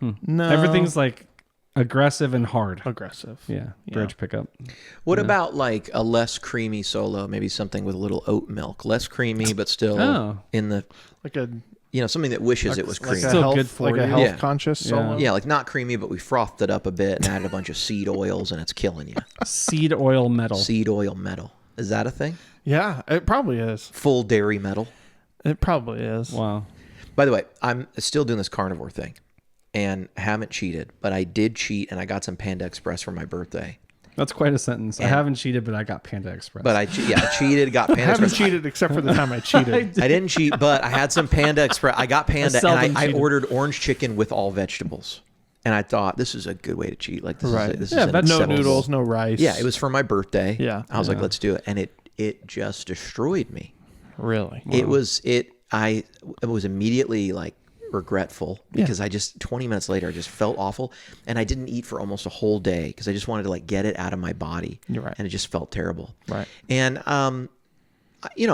no Everything's like aggressive and hard. aggressive. Yeah, bridge pickup. What about like a less creamy solo? Maybe something with a little oat milk, less creamy, but still in the Like a something that wishes it was creamy. like a Still health, good for like a you. health Yeah. conscious solo. Yeah, like not creamy, but we frothed it up a bit and added a bunch of seed oils, and it's killing you. Seed oil metal. Seed oil metal. Is that a thing? Yeah, it probably is. Full dairy metal. It probably is. Wow. By the way, I'm still doing this carnivore thing and haven't cheated, but I did cheat and I got some Panda Express for my birthday. That's quite a sentence. I haven't cheated, but I got Panda Express. But I cheated, got Panda I haven't Express. cheated except for the time I cheated. I didn't cheat, but I had some Panda Express. I got Panda seldom and I cheated. ordered orange chicken with all vegetables. And I thought, this is a good way to cheat. Like this Right. is Yeah, an but No acceptable- noodles, no rice. Yeah, it was for my birthday. Yeah. I was like, let's do it. And it just destroyed me. Really. It was immediately like regretful because I just 20 minutes later I just felt awful and I didn't eat for almost a whole day because I just wanted to like get it out of my body. You're right. And it just felt terrible. Right. And a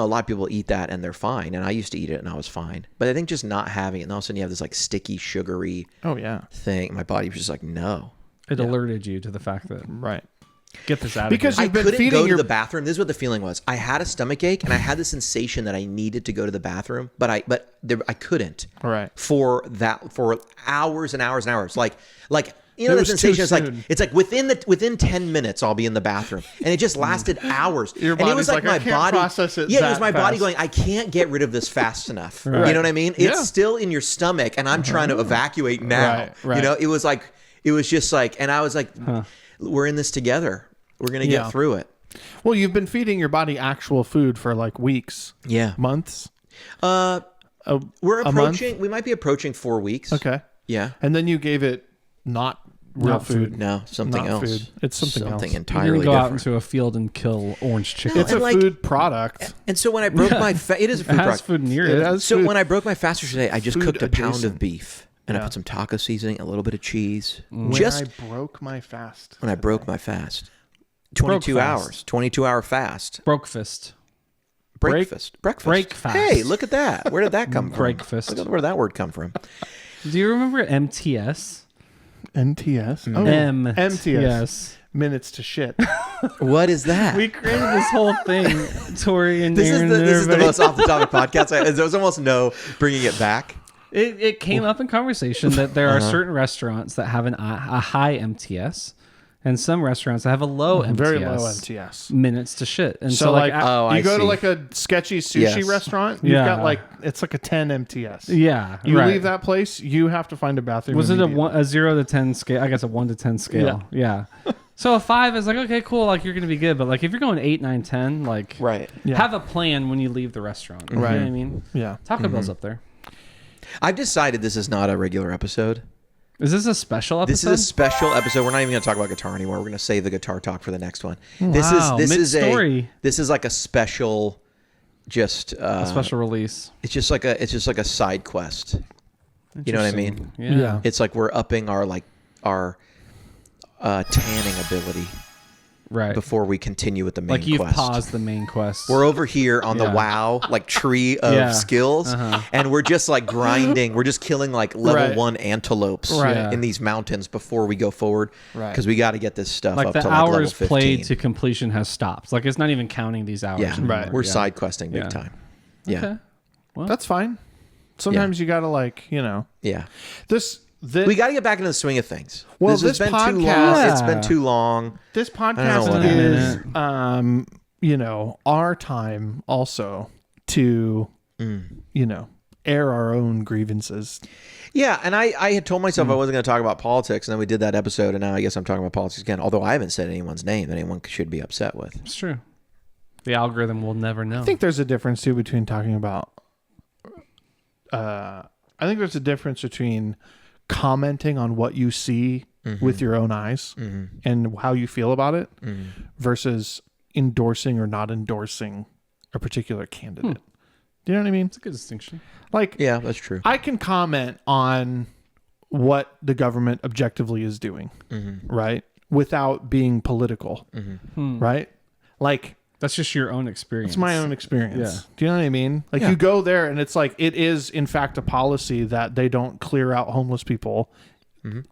lot of people eat that and they're fine, and I used to eat it and I was fine, but I think just not having it, and all of a sudden you have this like sticky sugary Oh yeah. thing, my body was just like, no, It alerted you to the fact that get this out because of here. you've been couldn't feeding go to the bathroom. This is what the feeling was. I had a stomach ache, and I had the sensation that I needed to go to the bathroom, but I couldn't. Right. For hours and hours and hours. Like the sensation is it's like within 10 minutes I'll be in the bathroom, and it just lasted hours. Your and it was like my I can't body process it. Yeah, it was my body fast. going, I can't get rid of this fast enough. Right. You know what I mean? It's still in your stomach, and I'm trying to evacuate now. Right. You know, it was just like, and I was like, we're in this together. We're gonna get through it. Well, you've been feeding your body actual food for like weeks. Yeah. Months. We're approaching. We might be approaching 4 weeks. Okay. Yeah. And then you gave it not real food. No, something Not else. food. It's something else. You entirely didn't go out different. into a field and kill orange chicken. It's a like- food product. And so when I broke my it is a food It has product. food near It it. has So food. when I broke my fast today, I just Food cooked a pound adjacent. of beef, and I put some taco seasoning, a little bit of cheese. When Just I broke my fast. when I broke my fast. 22 fast. hours. 22-hour fast. Broke fist. Breakfast. Break fast. Hey, look at that. Where did that come from? Breakfast. Look at where that word come from. Do you remember MTS? NTS. Oh, MTS. Yes. Minutes to shit. What is that? We created this whole thing, Tori and this Aaron. is and the everybody. most off the topic podcast. There's almost no bringing it back. It came up in conversation that there are certain restaurants that have a high MTS, and some restaurants that have a low MTS. Very low MTS. Minutes to shit. And So like, I you go to see. like a sketchy sushi Yes. restaurant, you've Yeah. got like, it's like a 10 MTS. yeah, You right. leave that place, you have to find a bathroom. Was it immediately. a 0 to 10 scale? I guess a 1 to 10 scale. Yeah. So a 5 is like, okay, cool, like you're gonna be good. But like if you're going 8, 9, 10, like Right. Yeah. have a plan when you leave the restaurant. You know what I mean? Yeah. Taco Bell's up there. I've decided this is not a regular episode. Is this a special episode? This is a special episode. We're not even going to talk about guitar anymore. We're going to save the guitar talk for the next one. Wow, This mid-story. is like a special, just a special release. It's just like a side quest. You know what I mean? Yeah. It's like we're upping our tanning ability Right. before we continue with the main Like you've quest. paused the main quest. We're over here on the WoW tree of skills, and we're just like grinding. We're just killing like level 1 antelopes in these mountains before we go forward, because we got to get this stuff like up the to like level hours 15. played to completion has stopped. Like it's not even counting these hours. Yeah, anymore. we're side questing big Yeah. time. Yeah, Okay. That's fine. Sometimes you got to like, yeah. We got to get back into the swing of things. Well, this has been podcast- too long. Yeah. It's been too long. This I don't know podcast what is, our time also to, air our own grievances. Yeah, and I had told myself I wasn't going to talk about politics, and then we did that episode, and now I guess I'm talking about politics again. Although I haven't said anyone's name that anyone should be upset with. It's true. The algorithm will never know. I think there's a difference too between talking about. I think there's a difference between commenting on what you see with your own eyes and how you feel about it versus endorsing or not endorsing a particular candidate. Do you know what I mean? It's a good distinction. Like, Yeah, that's true. I can comment on what the government objectively is doing, right? Without being political, right? Like, That's just your own experience. it's my own experience. Yeah. Do you know what I mean? Like you go there and it's like, it is in fact a policy that they don't clear out homeless people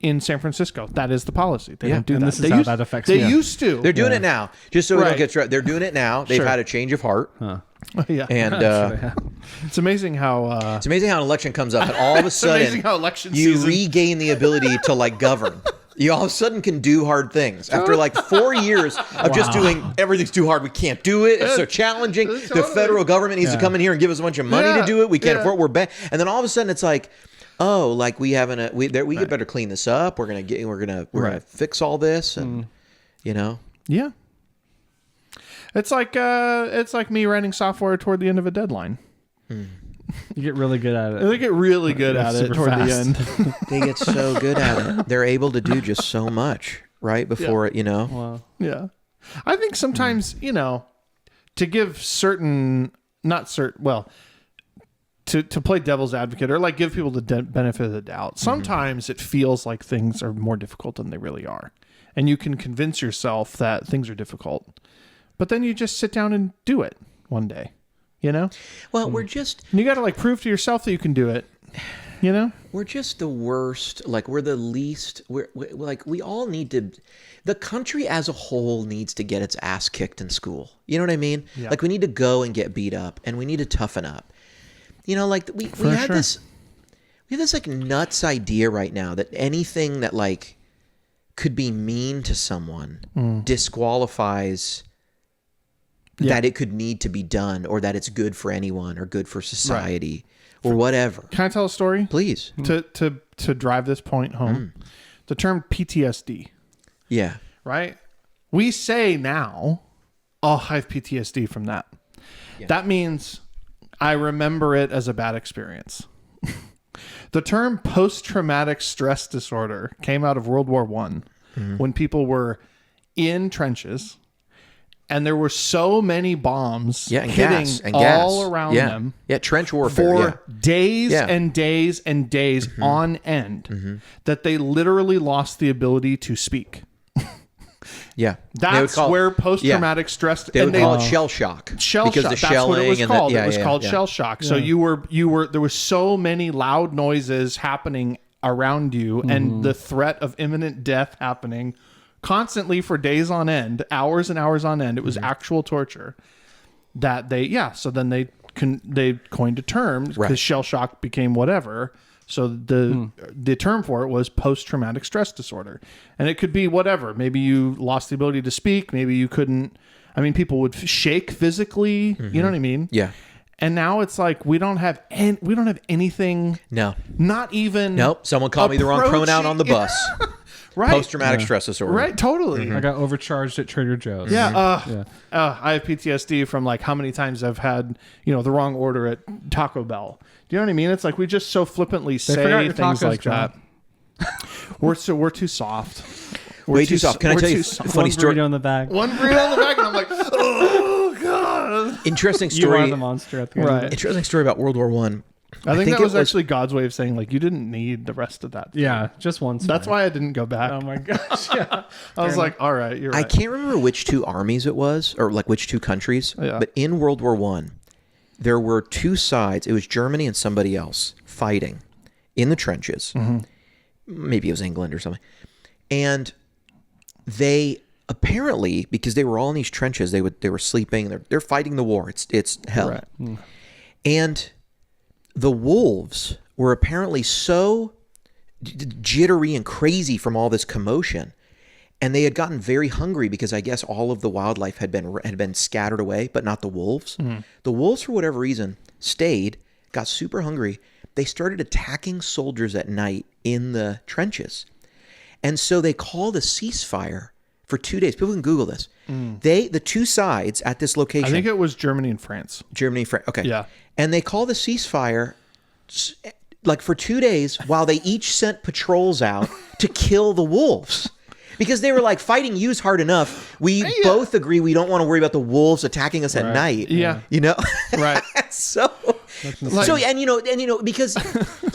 in San Francisco. That is the policy. They don't do and that. this is They how used- that affects They me. used to. They're doing it now. Just so we don't Right. get they're doing it now. They've Sure. had a change of heart, yeah. and It's amazing how it's amazing how an election comes up, and all of a amazing sudden how election you season regain the ability to like govern. You all of a sudden can do hard things after like 4 years of just doing everything's too hard. We can't do it. It's so challenging. The Totally. federal government needs to come in here and give us a bunch of money to do it. We can't afford. We're bad. And then all of a sudden it's like, oh, like we haven't. We get better clean this up. We're gonna fix all this, and Yeah. It's like me writing software toward the end of a deadline. You get really good at it. They get really good at it super toward the fast. end. they get so good at it. They're able to do just so much right before it. Wow. Yeah. I think sometimes, to give certain, not certain, well, to play devil's advocate or like give people the benefit of the doubt. Sometimes it feels like things are more difficult than they really are. And you can convince yourself that things are difficult. But then you just sit down and do it one day, Well, we're just And you got to like prove to yourself that you can do it. You know, we're just the worst. Like we're the least. We're like we all need to. The country as a whole needs to get its ass kicked in school. You know what I mean? Yeah. Like we need to go and get beat up, and we need to toughen up. You know, like we have this. We have this like nuts idea right now that anything that like could be mean to someone disqualifies that it could need to be done, or that it's good for anyone or good for society or whatever. Can I tell a story? Please. To drive this point home. The term PTSD. Yeah. Right? We say now, oh, I have PTSD from that. Yeah. That means I remember it as a bad experience. The term post-traumatic stress disorder came out of World War I when people were in trenches and there were so many bombs hitting all around them. Yeah, trench warfare. For days and days and days on end that they literally lost the ability to speak. Yeah. That's where post-traumatic stress... They would call it shell shock. Shell shock. That's what it was called. It was called shell shock. So you were there were so many loud noises happening around you and the threat of imminent death happening constantly for days on end, hours and hours on end. It was actual torture that so then they coined a term because shell shock became whatever. So the term for it was post-traumatic stress disorder. And it could be whatever. Maybe you lost the ability to speak. Maybe you couldn't. I mean, people would shake physically. You know what I mean? Yeah. And now it's like we don't have anything. No. Not even. Nope. Someone called me the wrong pronoun on the bus. Right. Post-traumatic stress disorder. Right. Totally. I got overcharged at Trader Joe's. Yeah. I have PTSD from like how many times I've had, the wrong order at Taco Bell. Do you know what I mean? It's like we just so flippantly say things like that. We're too soft. Way too soft. Can I tell you a funny story? One burrito in the bag. One burrito in the bag, and I'm like, oh god. Interesting story. You are the monster at the end. Right. Interesting story about World War One. I think that was actually God's way of saying like you didn't need the rest of that. Yeah, just once. That's why I didn't go back. Oh my gosh. Yeah. I was like, all right, you're right. I can't remember which two armies it was, or like which two countries. Yeah. But in World War One, there were two sides. It was Germany and somebody else fighting in the trenches. Maybe it was England or something. And they apparently, because they were all in these trenches, they were sleeping. They're fighting the war. It's hell. Right. And the wolves were apparently so jittery and crazy from all this commotion, and they had gotten very hungry because I guess all of the wildlife had been scattered away, but not the wolves. The wolves, for whatever reason, stayed, got super hungry. They started attacking soldiers at night in the trenches, and so they called a ceasefire for 2 days. People can Google this. The two sides at this location. I think it was Germany and France. Germany and France. Okay. Yeah. And they called a ceasefire like for 2 days while they each sent patrols out to kill the wolves. Because they were like, fighting you's hard enough. We both agree we don't want to worry about the wolves attacking us at night. Yeah. Right. So because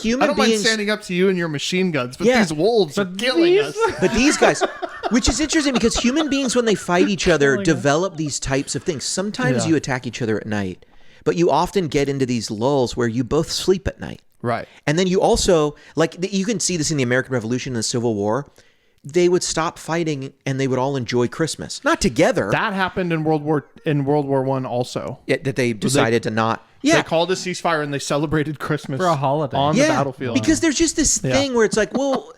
human I don't beings mind standing up to you and your machine guns, but these wolves are killing us. But these guys, which is interesting because human beings, when they fight each other, develop these types of things. Sometimes you attack each other at night, but you often get into these lulls where you both sleep at night. Right. And then you also, like, you can see this in the American Revolution and the Civil War. They would stop fighting and they would all enjoy Christmas. Not together. That happened in World War I also. Yeah, that they decided to not. Yeah. They called a ceasefire and they celebrated Christmas for a holiday on the battlefield. Because there's just this thing where it's like, well,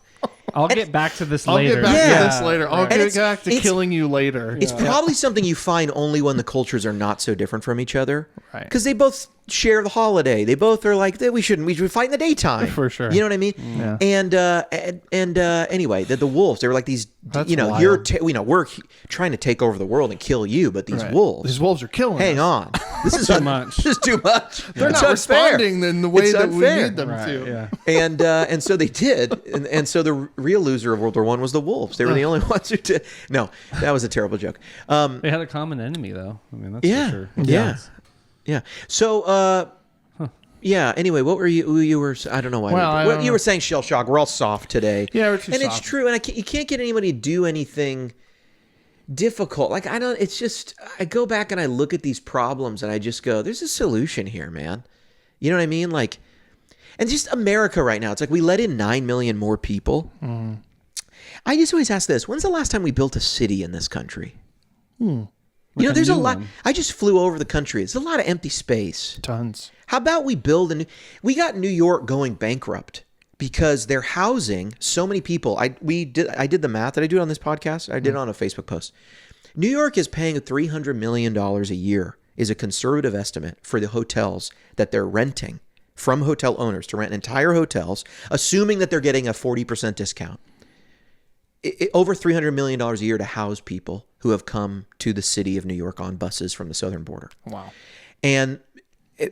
I'll get back to this later. I'll get back to killing you later. It's probably something you find only when the cultures are not so different from each other. Right. Because they both share the holiday. They both are like, we should fight in the daytime. For sure. You know what I mean? Yeah. And anyway, the wolves, they were like these, we're trying to take over the world and kill you, but these wolves are killing Hang us. on. This is too much. This is too much. They're not responding in the way that we need them to. Yeah. And so they did. And so the real loser of World War I was the wolves. They were the only ones who did. No, that was a terrible joke. They had a common enemy, though. I mean, that's for sure. Yeah. So, anyway, what were you were, I don't know why. You were saying shell shock. We're all soft today. Yeah, we're too soft. And it's true. And you can't get anybody to do anything difficult. Like, it's just, I go back and I look at these problems and I just go, there's a solution here, man. You know what I mean? Like, And just America right now, it's like we let in 9 million more people. I just always ask this: when's the last time we built a city in this country? There's a lot. I just flew over the country. It's a lot of empty space. Tons. How about we build we got New York going bankrupt because they're housing so many people. I did the math. Did I do it on this podcast? I did it on a Facebook post. New York is paying $300 million a year, is a conservative estimate, for the hotels that they're renting from hotel owners to rent entire hotels, assuming that they're getting a 40% discount. Over $300 million a year to house people who have come to the city of New York on buses from the southern border. Wow. And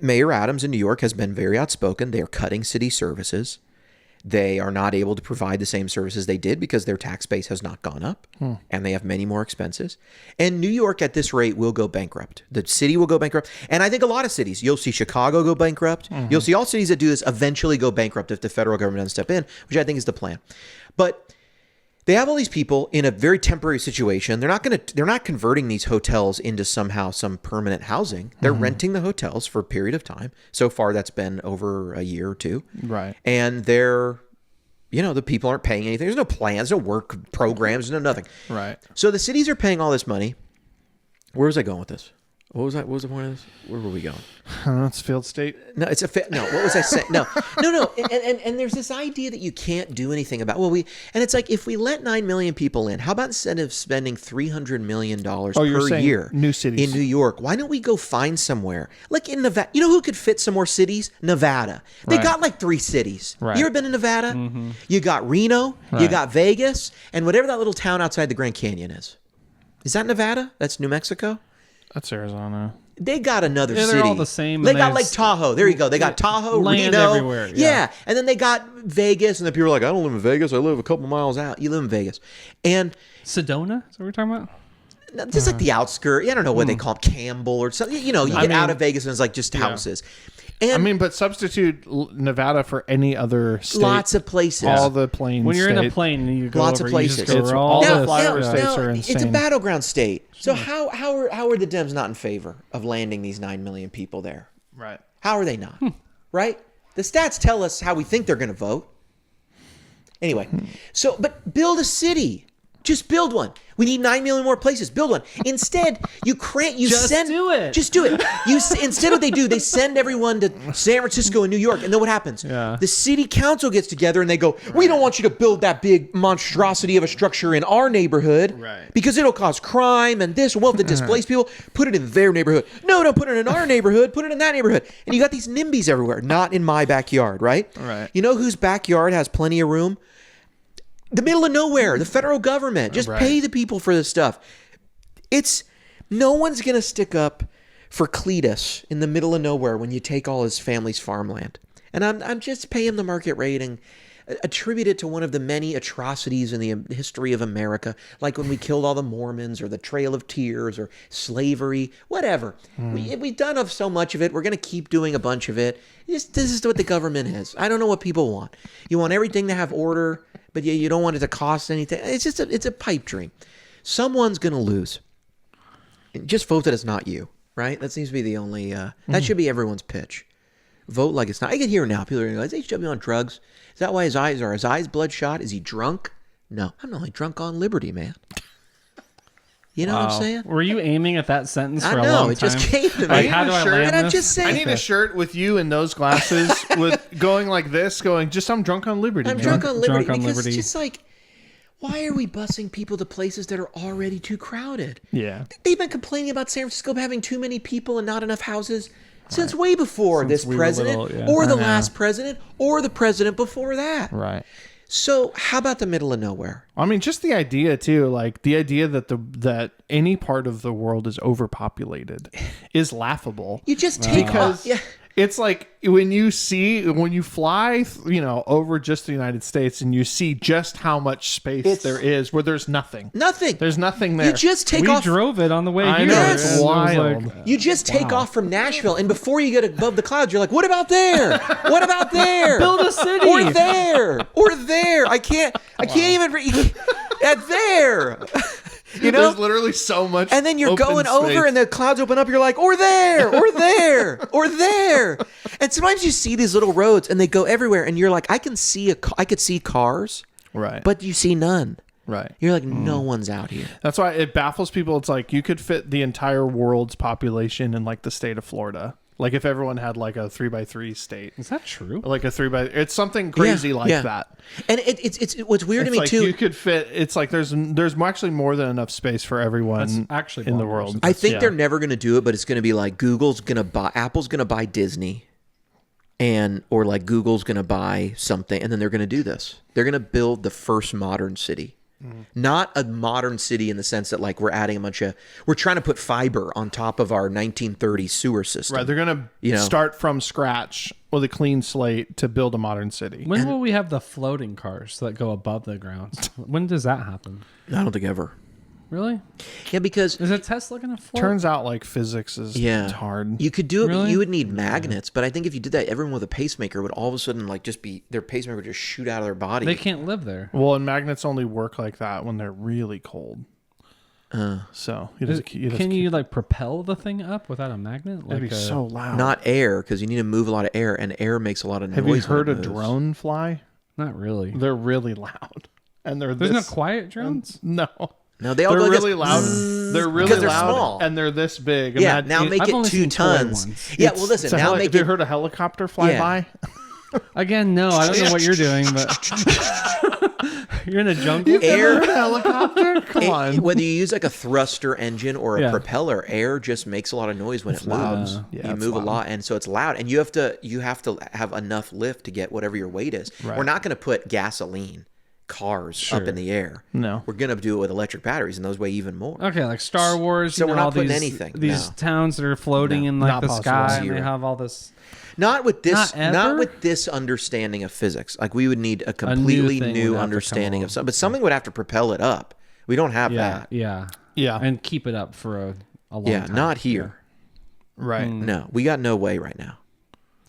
Mayor Adams in New York has been very outspoken. They are cutting city services. They are not able to provide the same services they did because their tax base has not gone up, and they have many more expenses. And New York at this rate will go bankrupt. The city will go bankrupt. And I think a lot of cities, you'll see Chicago go bankrupt. You'll see all cities that do this eventually go bankrupt if the federal government doesn't step in, which I think is the plan. But they have all these people in a very temporary situation. They're not converting these hotels into somehow some permanent housing. They're renting the hotels for a period of time. So far, that's been over a year or two. Right. And the people aren't paying anything. There's no plans, no work programs, no nothing. Right. So the cities are paying all this money. Where was I going with this? What was the point of this? Where were we going? I don't know. It's failed state. No, no. What was I saying? No. And there's this idea that you can't do anything about. And it's like, if we let 9 million people in, how about instead of spending $300 million per year new cities in New York, why don't we go find somewhere like in Nevada? You know who could fit some more cities? Nevada. They got like 3 cities. Right. You ever been in Nevada? Mm-hmm. You got Reno, you got Vegas, and whatever that little town outside the Grand Canyon is. Is that Nevada? That's New Mexico? That's Arizona. They got another city. They're all the same. They got Lake Tahoe. There you go. They got Tahoe, land Reno. everywhere. Yeah. And then they got Vegas. And then people are like, I don't live in Vegas. I live a couple miles out. You live in Vegas. And Sedona? Is that what we're talking about? just like the outskirts. I don't know what they call them, Campbell or something. You get out of Vegas and it's like just houses. And but substitute Nevada for any other state. Lots of places. All the plains. When you're in a plane and you go lots over, of places. you just go It's over all all the flyover states are insane. It's a battleground state. So how are the Dems not in favor of landing these 9 million people there? Right. How are they not? Right? The stats tell us how we think they're going to vote. Anyway, but build a city. Just build one. We need 9 million more places. Build one. Instead, Just do it. Just do it. Instead, what they send everyone to San Francisco and New York, and then what happens? Yeah. The city council gets together and they go, "We don't want you to build that big monstrosity of a structure in our neighborhood, right? Because it'll cause crime and this. We'll have to displace people. Put it in their neighborhood. No, don't put it in our neighborhood. Put it in that neighborhood." And you got these NIMBYs everywhere. Not in my backyard, right? Right. You know whose backyard has plenty of room? The middle of nowhere, the federal government. Just pay the people for this stuff. No one's going to stick up for Cletus in the middle of nowhere when you take all his family's farmland. And I'm just paying him the market rate and attribute it to one of the many atrocities in the history of America, like when we killed all the Mormons or the Trail of Tears or slavery, whatever. We've done so much of it. We're going to keep doing a bunch of it. This is what the government is. I don't know what people want. You want everything to have order, but you don't want it to cost anything. It's a pipe dream. Someone's going to lose. Just vote that it's not you, right? That seems to be the only, that should be everyone's pitch. Vote like it's not. I can hear now. People are going, is HW on drugs? Is that why his eyes bloodshot? Is he drunk? No. I'm only drunk on liberty, man. You know what I'm saying? Were you aiming at that sentence for a long I time? know. It just came to me. Like, how do I land And I'm this? just saying. I need a shirt with you in those glasses, with going like this, I'm drunk on liberty. I'm man. drunk on liberty Drunk on because liberty. it's just like, why are we busing people to places that are already too crowded? Yeah. They've been complaining about San Francisco having too many people and not enough houses since way before this we were president little, yeah. or the last president or the president before that. Right. So how about the middle of nowhere? I mean, just the idea too, like the idea that any part of the world is overpopulated is laughable. You just take because yeah. it's like when you fly, over just the United States and you see just how much space there is where there's nothing. Nothing. There's nothing there. You just take We off. drove it on the way I here. know, Yes. it's and it was wild. like, You just take off from Nashville, and before you get above the clouds, you're like, "What about there? What about there? Build a city. or there. I can't even. At there." You know, There's literally so much. and then you're open going space. over, and the clouds open up. You're like, "Or there, or there, or there," And sometimes you see these little roads and they go everywhere, and you're like, I could see cars, right? But you see none. Right. You're like, no one's out here. That's why it baffles people. It's like you could fit the entire world's population in like the state of Florida. Like if everyone had like a 3x3 state. Is that true? Like a 3x, it's something crazy that. And it's what's weird to me like too. You could fit. It's like there's actually more than enough space for everyone actually in the world. I think they're never going to do it, but it's going to be like Apple's going to buy Disney, or like Google's going to buy something, and then they're going to do this. They're going to build the first modern city. Not a modern city in the sense that like we're trying to put fiber on top of our 1930s sewer system. Right, they're going to start from scratch with a clean slate to build a modern city. When will we have the floating cars that go above the ground? When does that happen? I don't think ever. Really? Yeah, because is a Tesla going to float? Turns out like physics is hard. You could do it, but you would need magnets. But I think if you did that, everyone with a pacemaker would all of a sudden like their pacemaker would just shoot out of their body. They can't live there. Well, and magnets only work like that when they're really cold. So can you like propel the thing up without a magnet? It'd be so loud. Not air, because you need to move a lot of air, and air makes a lot of noise. Have you heard a drone fly? Not really. They're really loud, and there's no quiet drones. No. No, they all they're go really loud. They're really because they're loud, small. And they're this big. Yeah, now make it 2 tons. Yeah, well, listen. Now have you heard a helicopter fly by? Again, no, I don't know what you're doing, but you're in a jungle. Air helicopter. Come on. Whether you use like a thruster engine or a propeller, air just makes a lot of noise when it moves. You move a lot, and so it's loud, and you have to have enough lift to get whatever your weight is. Right. We're not going to put gasoline cars up in the air. No, we're gonna do it with electric batteries, and those weigh even more. Okay, like Star Wars. So we're not putting these, anything. These towns that are floating in like the sky, and they have all this. Not with this understanding of physics. Like we would need a completely new understanding of something, but something would have to propel it up. We don't have that. Yeah, and keep it up for a long time. Yeah, not here. Right. No, we got no way right now.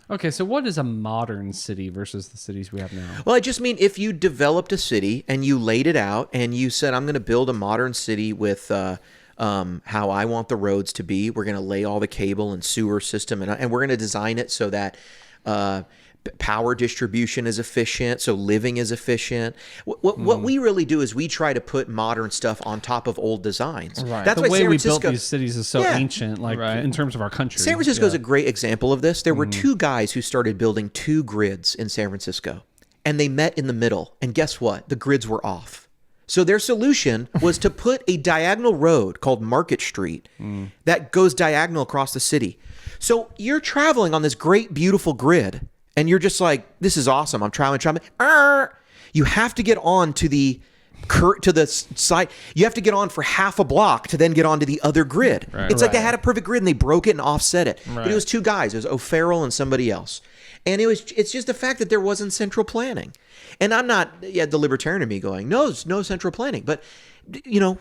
Okay, so what is a modern city versus the cities we have now? Well, I just mean if you developed a city and you laid it out and you said, I'm going to build a modern city with how I want the roads to be. We're going to lay all the cable and sewer system, and we're going to design it so that power distribution is efficient, so living is efficient. What we really do is we try to put modern stuff on top of old designs. Right. That's the why way San we Francisco, built these cities is so ancient, like in terms of our country. San Francisco is a great example of this. There were 2 guys who started building 2 grids in San Francisco, and they met in the middle. And guess what? The grids were off. So their solution was to put a diagonal road called Market Street that goes diagonal across the city. So you're traveling on this great, beautiful grid, and you're just like, this is awesome. I'm traveling. You have to get on to the side. You have to get on for half a block to then get onto the other grid. Right. It's like they had a perfect grid and they broke it and offset it. Right. But it was 2 guys. It was O'Farrell and somebody else. And it's just the fact that there wasn't central planning. And I'm not the libertarian in me going, no central planning. But,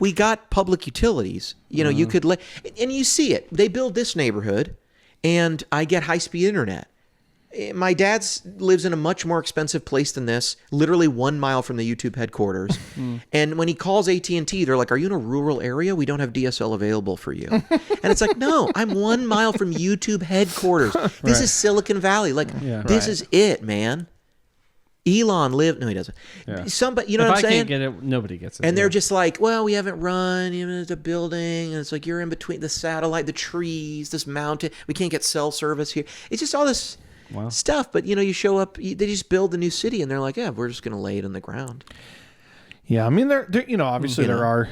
we got public utilities. You could and you see it. They build this neighborhood and I get high-speed internet. My dad lives in a much more expensive place than this, literally 1 mile from the YouTube headquarters. And when he calls AT&T, they're like, are you in a rural area? We don't have DSL available for you. And it's like, no, I'm 1 mile from YouTube headquarters. This is Silicon Valley. This is it, man. Elon lived. No, he doesn't. Yeah. Somebody, you know what I'm saying? If I can't get it, nobody gets it. And they're just like, well, we haven't run even at the building. And it's like, you're in between the satellite, the trees, this mountain. We can't get cell service here. It's just all this stuff. But, you show up, they just build the new city and they're like, yeah, we're just going to lay it in the ground. Yeah. I mean, there obviously there are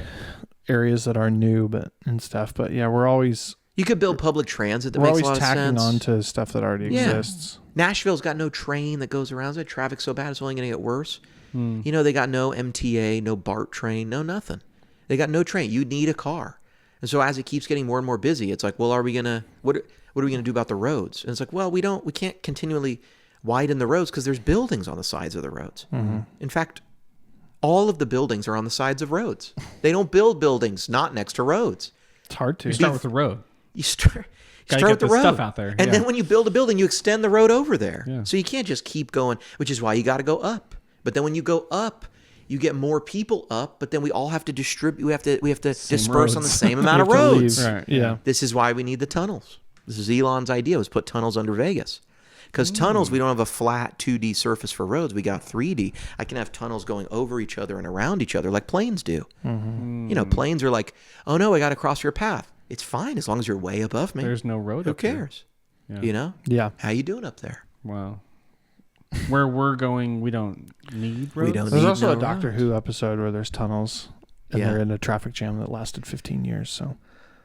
areas that are new and stuff. But yeah, we're always... You could build public transit that makes a lot of sense. We're always tacking on to stuff that already exists. Nashville's got no train that goes around. The traffic's so bad, it's only going to get worse. They got no MTA, no BART train, no nothing. They got no train. You need a car. And so as it keeps getting more and more busy, it's like, well, what are we going to do about the roads? And it's like, well, we can't continually widen the roads because there's buildings on the sides of the roads. Mm-hmm. In fact, all of the buildings are on the sides of roads. They don't build buildings not next to roads. It's hard to. You start with the road. You start with the road. Stuff out there. And then when you build a building, you extend the road over there. Yeah. So you can't just keep going, which is why you got to go up. But then when you go up, you get more people up, but then we all have to distribute. We have to disperse on the same amount of roads. Right. Yeah. This is why we need the tunnels. This is Elon's idea, was put tunnels under Vegas. Because tunnels, we don't have a flat 2D surface for roads. We got 3D. I can have tunnels going over each other and around each other like planes do. You know, planes are like, oh no, I got to cross your path. It's fine as long as you're way above me. There's no road. Who cares? Yeah. You know? Yeah. How you doing up there? Wow. Where we're going, we don't need roads. There's also a Doctor Who episode where there's tunnels and they're in a traffic jam that lasted 15 years. So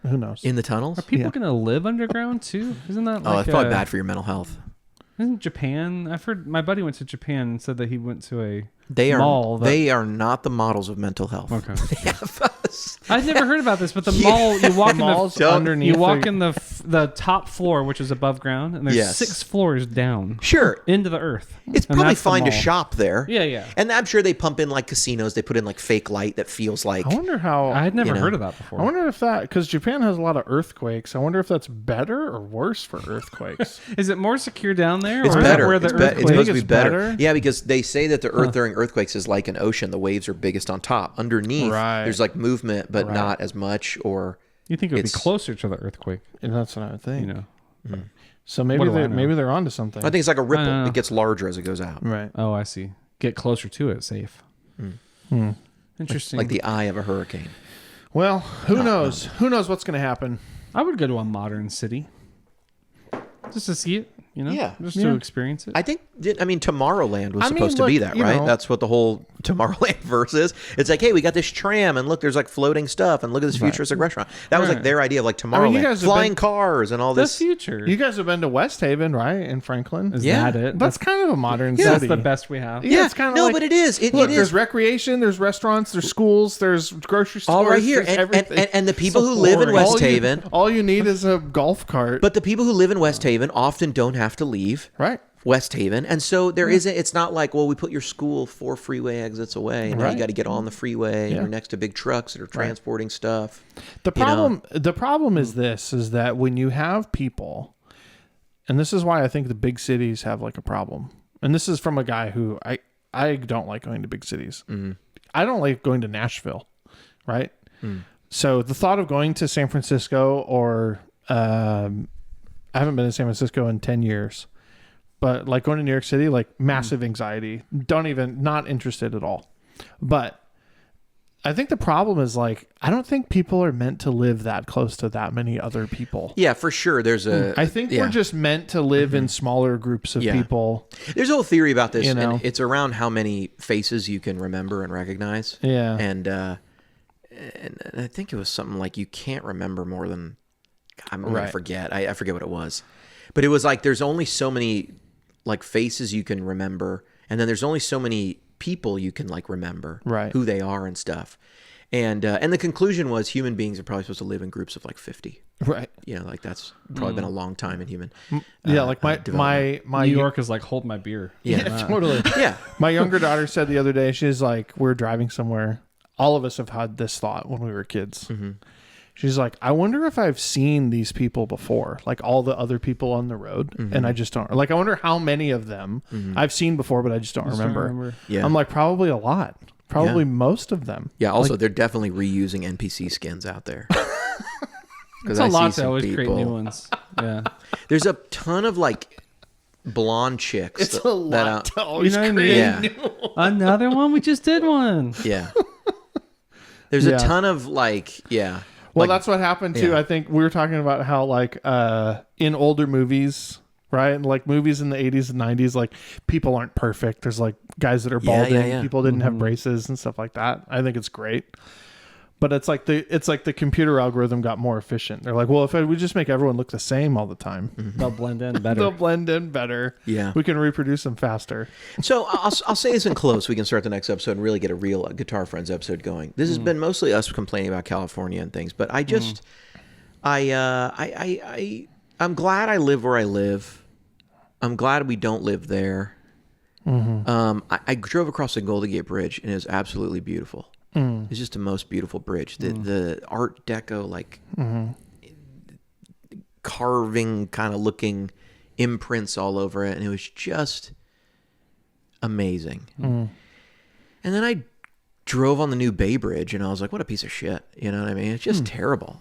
who knows? In the tunnels? Are people going to live underground too? Isn't that like that's probably bad for your mental health. Isn't Japan? I've heard my buddy went to Japan and said that he went to a They mall. They are not the models of mental health. Okay. They have us. I've never heard about this, but the mall, you walk underneath. You walk in the top floor, which is above ground, and there's 6 floors down. Sure. Into the earth. It's probably fine to shop there. Yeah, yeah. And I'm sure they pump in like casinos. They put in like fake light that feels like. I wonder how. I had never heard of that before. I wonder if that, because Japan has a lot of earthquakes. I wonder if that's better or worse for earthquakes. Is it more secure down there? It's or better. Where the It's supposed to be better. better? Yeah, because they say that the earth during earthquakes is like an ocean. The waves are biggest on top. Underneath, there's like movement, but not as much. Or you think it would be closer to the earthquake? And that's what I would think. You know. Mm-hmm. So maybe they're onto something. I think it's like a ripple. It gets larger as it goes out. Right. Oh, I see. Get closer to it, safe. Interesting. Like the eye of a hurricane. Well, who knows? Who knows what's going to happen? I would go to a modern city just to see it. You know, just to experience it. I think. Tomorrowland was supposed to be that, right? That's what the whole Tomorrowland verse is. It's like, hey, we got this tram, and look, there's like floating stuff, and look at this futuristic restaurant. That was like their idea of like Tomorrowland, flying cars and all this. The future. You guys have been to West Haven, right, in Franklin? Is that it? That's kind of a modern city. That's the best we have. Yeah, it's kind of like, but it is. It look, is. there's recreation, there's restaurants, there's schools, there's grocery stores. All right here, and the people who live in West Haven. All you need is a golf cart. But the people who live in West Haven often don't have to leave. Right. West Haven, and so there isn't. It's not like, well, we put your school 4 freeway exits away, and now you got to get on the freeway, and you're next to big trucks that are transporting stuff. The problem is this: is that when you have people, and this is why I think the big cities have like a problem. And this is from a guy who I don't like going to big cities. I don't like going to Nashville, right? So the thought of going to San Francisco or I haven't been to San Francisco in 10 years. But like going to New York City, like massive anxiety. Not interested at all. But I think the problem is like, I don't think people are meant to live that close to that many other people. Yeah, for sure. I think we're just meant to live in smaller groups of people. There's a whole theory about this. And it's around how many faces you can remember and recognize. Yeah. And I think it was something like you can't remember more than, I'm going to forget. I forget what it was. But it was like there's only so many like faces you can remember, and then there's only so many people you can like remember who they are and stuff. And the conclusion was human beings are probably supposed to live in groups of like 50. Right. You know, like that's probably been a long time in human. Like my New York is like, hold my beer. Yeah, totally. Yeah. My younger daughter said the other day, she's like, we're driving somewhere. All of us have had this thought when we were kids. She's like, I wonder if I've seen these people before, like all the other people on the road, and I just don't. Like, I wonder how many of them I've seen before, but I just don't remember. Yeah. I'm like, probably a lot. Probably most of them. Yeah. Also, they're definitely reusing NPC skins out there. It's a lot to always create new ones. Yeah. There's a ton of like blonde chicks. It's a lot to always create new ones. Another one? We just did one. Yeah. There's a ton of like, Well, that's what happened too. I think we were talking about how like in older movies, right? Like movies in the 80s and 90s, like people aren't perfect. There's like guys that are balding. People didn't have braces and stuff like that. I think it's great. But it's like the computer algorithm got more efficient. They're like, well, if we just make everyone look the same all the time, they'll blend in better. Yeah, we can reproduce them faster. So I'll say this in close. We can start the next episode and really get a real Guitar Friends episode going. This has been mostly us complaining about California and things, but I just I'm glad I live where I live. I'm glad we don't live there. I drove across the Golden Gate Bridge and it was absolutely beautiful. It's just the most beautiful bridge. The Art Deco, like carving kind of looking imprints all over it. And it was just amazing. And then I drove on the new Bay Bridge and I was like, what a piece of shit. You know what I mean? It's just terrible.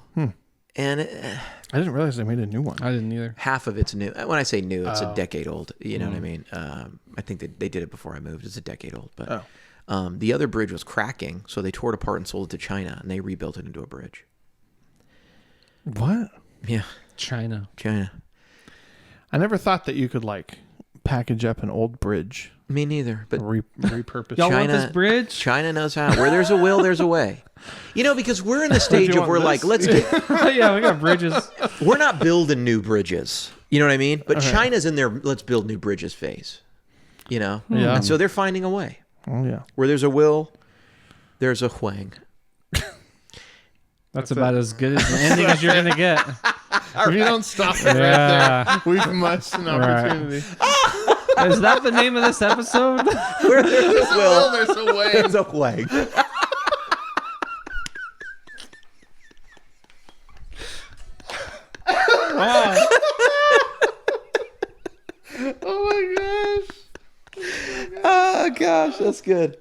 And I didn't realize they made a new one. I didn't either. Half of it's new. When I say new, it's a decade old. You know what I mean? I think that they did it before I moved. It's a decade old. But the other bridge was cracking, so they tore it apart and sold it to China, and they rebuilt it into a bridge. What? Yeah. China. I never thought that you could like package up an old bridge. Me neither. But repurpose. Y'all want this bridge? China knows how. Where there's a will, there's a way. You know, because we're in the stage of we're like, let's get. Yeah, we got bridges. We're not building new bridges. You know what I mean? But China's in their let's build new bridges phase. You know? Yeah. And so they're finding a way. Oh yeah. Where there's a will, there's a Wang. That's about as good as an ending as you're gonna get. If you don't stop it right there, we've missed an opportunity. Is that the name of this episode? Where there's a will, there's a way. there's a Wang. Oh my gosh. Oh gosh, that's good.